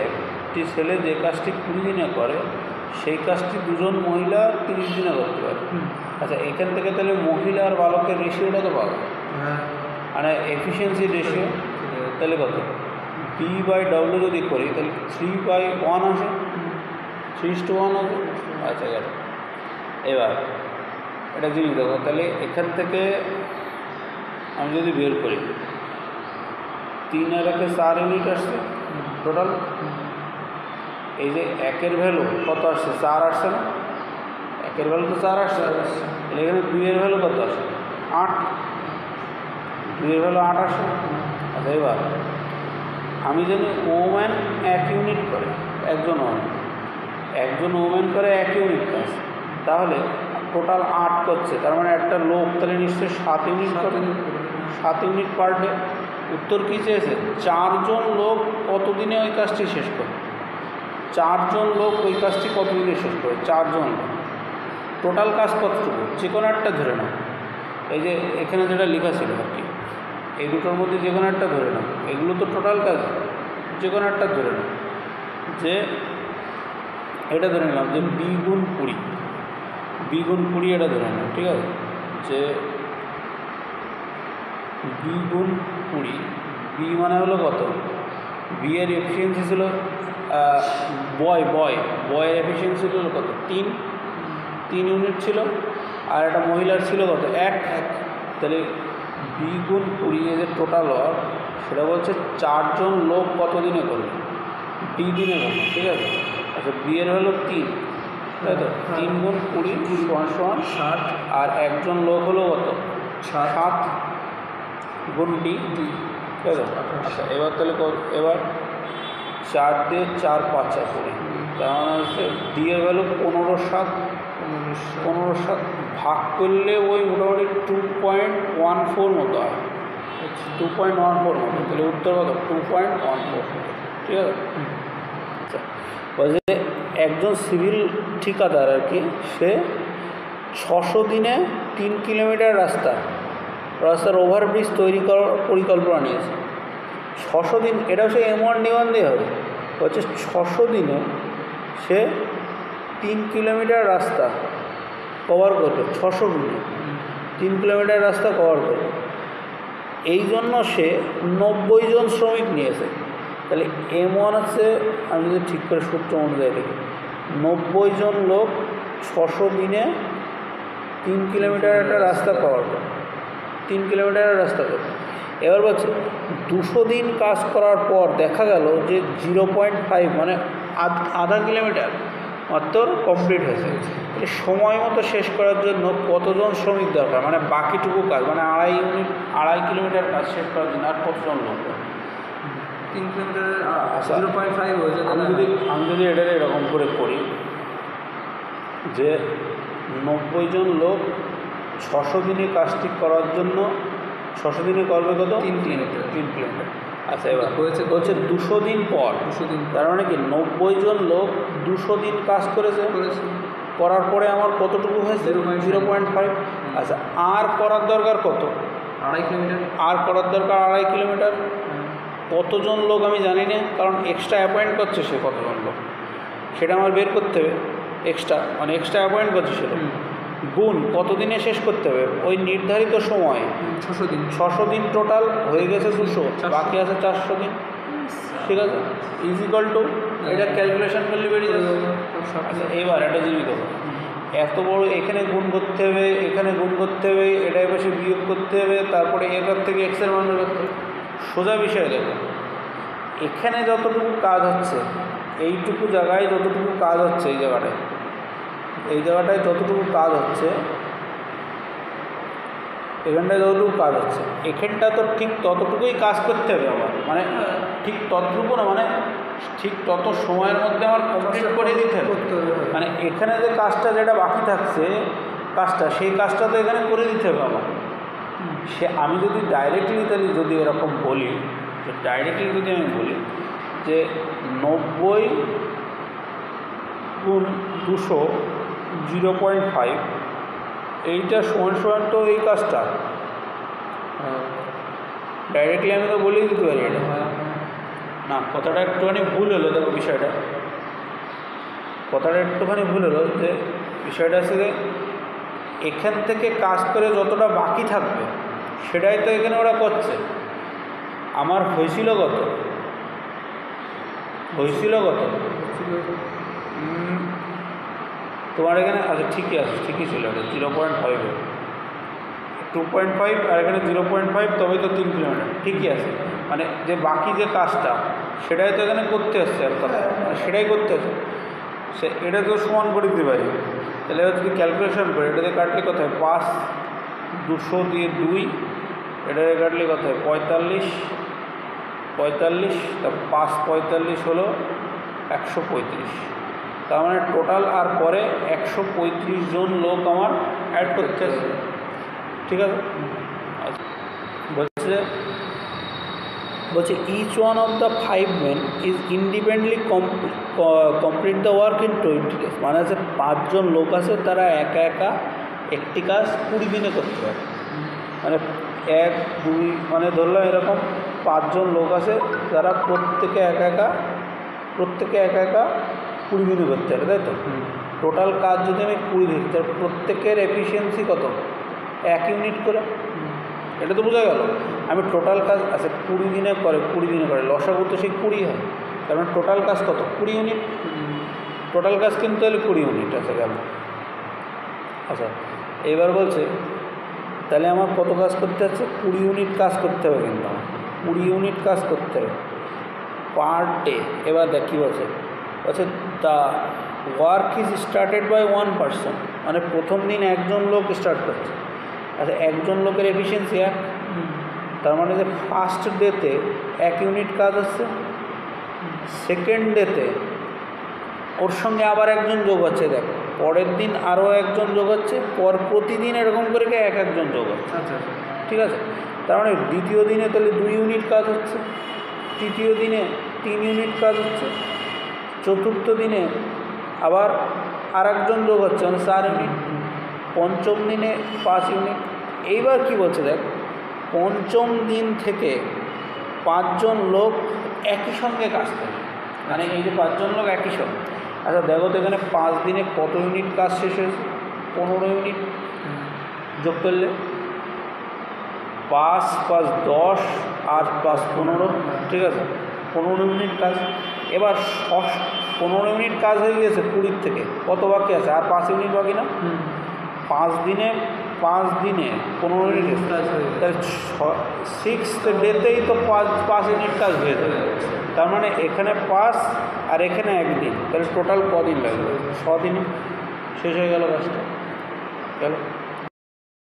যে কাজটি 20 দিনে করে, সেই কাজটি দুজন মহিলা 30 দিনে করতে পারে। আচ্ছা, এখান থেকে তাহলে মহিলা আর বালকের রেশিওটা তো পাবে, মানে এফিসিয়েন্সি রেশিও তাহলে কত, B/W যদি করি তাহলে 3/1 আসে, 3:1 আসে। আচ্ছা, গেল। এবার এটা জিনিস দেখো, তাহলে এখান থেকে আমি যদি বের করি 3 আর 1 4 ইউনিট আসছে টোটাল। এই যে 1-এর ভ্যালু কত আসছে, 4 আসছে না, 1-এর ভ্যালু তো 4 আসছে, তাহলে এখানে 2-এর ভ্যালু কত আসে, 8, 2-এর ভ্যালু 8 আসে। আচ্ছা, এবার আমি জানি ওম্যান 1 ইউনিট করে, একজন ওম্যান করে 1 ইউনিট কাজ, তাহলে টোটাল 8 করছে, তার মানে একটা লোক তাহলে নিশ্চয়ই 7 ইউনিট করে, 7 ইউনিট পার ডে। উত্তর কী চেয়েছে, 4 জন লোক কতদিনে ওই কাজটি শেষ করে, 4 জন লোক ওই কাজটি কতদিনে শেষ করে, 4 জন লোক টোটাল কাজ কতটুকু, যে কোনো একটা ধরে নাও। এই যে এখানে যেটা লেখা ছিল আর কি, এই দুটোর মধ্যে যে কোনো একটা ধরে নাও, এগুলো তো টোটাল কাজ, যে কোনো একটা ধরে নাও, যে এটা ধরে নিলাম যে B/20 এটা ধরে নাও। ঠিক আছে, যে B/20, বি মানে হলো কত, বি এর এফিসিয়েন্সি ছিল বয়ের এফিসিয়েন্সি ছিল কত, 3 ইউনিট ছিল, আর একটা মহিলার ছিল কত, 1। তাহলে B/20 যে টোটাল ওয়ার্ক, সেটা বলছে 4 জন লোক কত দিনে করবে, ডি দিনে করবে। ঠিক আছে, আচ্ছা, বি এর হলো 3, তাই তো, 3×20 = 60, আর একজন লোক হলো কত, 7 × ডি, তাই তো। আচ্ছা, এবার তাহলে এবার 4 দিয়ে 4 × 5 = 20, তার মানে হচ্ছে ডি এর ভ্যালু 15/7 ভাগ করলে ওই মোটামুটি 2.14 মতো হয়, 2.14 মতো। তাহলে উত্তর কত, 2.14। ঠিক আছে, আচ্ছা, বলছে একজন সিভিল ঠিকাদার আর কি, সে 600 দিনে 3 কিলোমিটার রাস্তার ওভারব্রিজ তৈরি করার পরিকল্পনা নিয়েছে। 600 দিন, এটাও সে M1 D1 দিয়ে হবে, হচ্ছে 600 দিনে সে 3 কিলোমিটার রাস্তা কভার করবে, 600 দিনে 3 কিলোমিটার রাস্তা কভার করবে। এই জন্য সে 90 জন শ্রমিক নিয়েছে। তাহলে M1 হচ্ছে, আমি যদি ঠিক করে সূত্র অনুযায়ী দেখি, 90 জন লোক 600 দিনে 3 কিলোমিটার একটা রাস্তা কভার করবে, 3 কিলোমিটারের রাস্তা করবে। এবার বলছে 200 দিন কাজ করার পর দেখা গেল যে 0.5 মানে আধা কিলোমিটার মাত্র কমপ্লিট হয়েছে। তাহলে সময় মতো শেষ করার জন্য কতজন শ্রমিক দরকার, মানে বাকিটুকু কাজ, মানে 2.5 কিলোমিটার কাজ শেষ করার জন্য আর কতজন লোক? 3 কিলোমিটার 0.5 হয়ে যায়। আমি যদি এটা এরকম করে করি যে 90 জন লোক 600 দিনে কাজটি করার জন্য, 600 দিনে করবে কত, 3 কিলোমিটার। আচ্ছা এবার হয়েছে বলছে 200 দিন পর, 200 দিন তার মানে কি 90 জন লোক 200 দিন কাজ করেছে, করেছে করার পরে আমার কতটুকু হয়েছে 0.5 0.5। আচ্ছা আর করার দরকার কত, 2.5 কিলোমিটার। আর করার দরকার 2.5 কিলোমিটার। কতজন লোক আমি জানি না, কারণ এক্সট্রা অ্যাপয়েন্ট করছে সে কতজন লোক সেটা আমার বের করতে হবে। এক্সট্রা মানে এক্সট্রা অ্যাপয়েন্ট করছে সেটা গুণ কতদিনে শেষ করতে হবে ওই নির্ধারিত সময় 600 দিন। 600 দিন টোটাল হয়ে গেছে 200, 400 বাকি আছে 400 দিন। ঠিক আছে, ইজিক্যাল টু এটা ক্যালকুলেশন করলে বেরিয়ে যাবে। আচ্ছা এবার একটা জিনিস দেখো, এত বড় এখানে গুণ করতে হবে, এখানে গুণ করতে হবে, এটা এপাশে বিয়োগ করতে হবে, তারপরে এটার থেকে এক্সের মান বের করতে হবে। সোজা বিষয় দেখো, এখানে যতটুকু কাজ হচ্ছে, এইটুকু জায়গায় যতটুকু কাজ হচ্ছে, এই জায়গাটায় যতটুকু কাজ হচ্ছে, এখানটায় যতটুকু কাজ হচ্ছে, এখানটা তো ঠিক ততটুকুই কাজ করতে হবে আমার, মানে ঠিক ততটুকু না, মানে ঠিক তত সময়ের মধ্যে আমার কমপ্লিট করে দিতে হবে। মানে এখানে যে কাজটা যেটা বাকি থাকছে কাজটা, সেই কাজটা তো এখানে করে দিতে হবে আমার। সে আমি যদি ডাইরেক্টলি তাহলে যদি এরকম বলি, যে ডাইরেক্টলি যদি আমি বলি যে 90 গুণ 200 0.5, এইটা সমান সমান তো এই কাজটা ডাইরেক্টলি আমি তো বলেই দিতে পারি এটা। না, কথাটা একটুখানি ভুল হলো, দেখো বিষয়টা একটুখানি ভুল হলো, যে বিষয়টা আছে যে এখান থেকে কাজ করে যতটা বাকি থাকবে সেটাই তো এখানে ওরা করছে। আমার হয়েছিল কত তোমার এখানে, আচ্ছা ঠিকই ছিল, এটা 0.5, 2.5 আর এখানে 0.5, তবে তো 3 কিলোমিটার ঠিকই আছে। মানে যে বাকি যে কাজটা সেটাই তো এখানে করতে আসছে, আর কথা সেটাই করতে আসছে, সে এটা তো সমান করে দিতে পারি। তাহলে এবার যদি ক্যালকুলেশন করি, এটা দিয়ে কাটলে কত হয় 5, 200 দিয়ে 2, এটা দিয়ে কাটলে কত হয় 45, তা 5 45 হলো 135। তার মানে টোটাল আর পরে 135 জন লোক আমার অ্যাড করতে আছে। ঠিক আছে, বলছে each one of the 5 men is independently complete the work in 20 days। মানে হচ্ছে 5 জন লোক আছে, তারা একা একা একটি কাজ 20 দিনে করতে পারে। মানে 1 2 মানে ধরলাম এরকম 5 জন লোক আছে, তারা প্রত্যেকে একা একা 20 দিনে করতে পারে, তাই তো? টোটাল কাজ যদি আমি 20 দিই, তার প্রত্যেকের এফিসিয়েন্সি কত, 1 ইউনিট করে। এটা তো বোঝা গেল। আমি টোটাল কাজ আচ্ছা 20 দিনে করে লসাগু তো সেই 20 হয়, তার মানে টোটাল কাজ কত 20 ইউনিট। টোটাল কাজ কিন্তু তাহলে 20 ইউনিট আছে গেল। আচ্ছা এবার বলছে তাহলে আমার কত কাজ করতে হচ্ছে, 20 ইউনিট কাজ করতে হবে, কিন্তু আমার 20 ইউনিট কাজ করতে হবে পার ডে। এবার দেখ কী বলছে, the work is started by 1 person, মানে প্রথম দিন একজন লোক স্টার্ট করছে। আচ্ছা একজন লোকের এফিসিয়েন্সি 1, তার মানে যে ফার্স্ট ডেতে 1 ইউনিট কাজ হচ্ছে, সেকেন্ড ডেতে ওর সঙ্গে আবার একজন যোগ হচ্ছে, দেখ পরের দিন আরও একজন যোগ হচ্ছে, প্রতিদিন এরকম করে 1 যোগ হচ্ছে। আচ্ছা ঠিক আছে, তার মানে দ্বিতীয় দিনে তাহলে 2 ইউনিট কাজ হচ্ছে, তৃতীয় দিনে 3 ইউনিট কাজ হচ্ছে, চতুর্থ দিনে আবার আর একজন যোগ হচ্ছে, মানে 4 ইউনিট, পঞ্চম দিনে 5 ইউনিট। এইবার কি বলছে দেখ, পঞ্চম দিন থেকে 5 জন লোক একই সঙ্গে কাজ করে, মানে এই যে 5 জন লোক একই সঙ্গে। আচ্ছা দেখো তো এখানে 5 দিনে কত ইউনিট কাজ শেষ হয়েছে, 15 ইউনিট যোগ করলে 5 + 10 আর +15, ঠিক আছে 15 ইউনিট কাজ। এবার 15 ইউনিট কাজ হয়ে গিয়েছে 20 থেকে, কত বাকি আছে, আর 5 ইউনিট বাকি না। 5 দিনে 15 ইউনিট কাজ হয়ে গেছে, তাহলে 6th ডেতেই তো 5 ইউনিট কাজ হয়ে যাবে। তার মানে এখানে 5 আর এখানে 1 দিন, তাহলে টোটাল কদিন লাগবে, 6 দিনে শেষ হয়ে গেল কাজটা, গেল।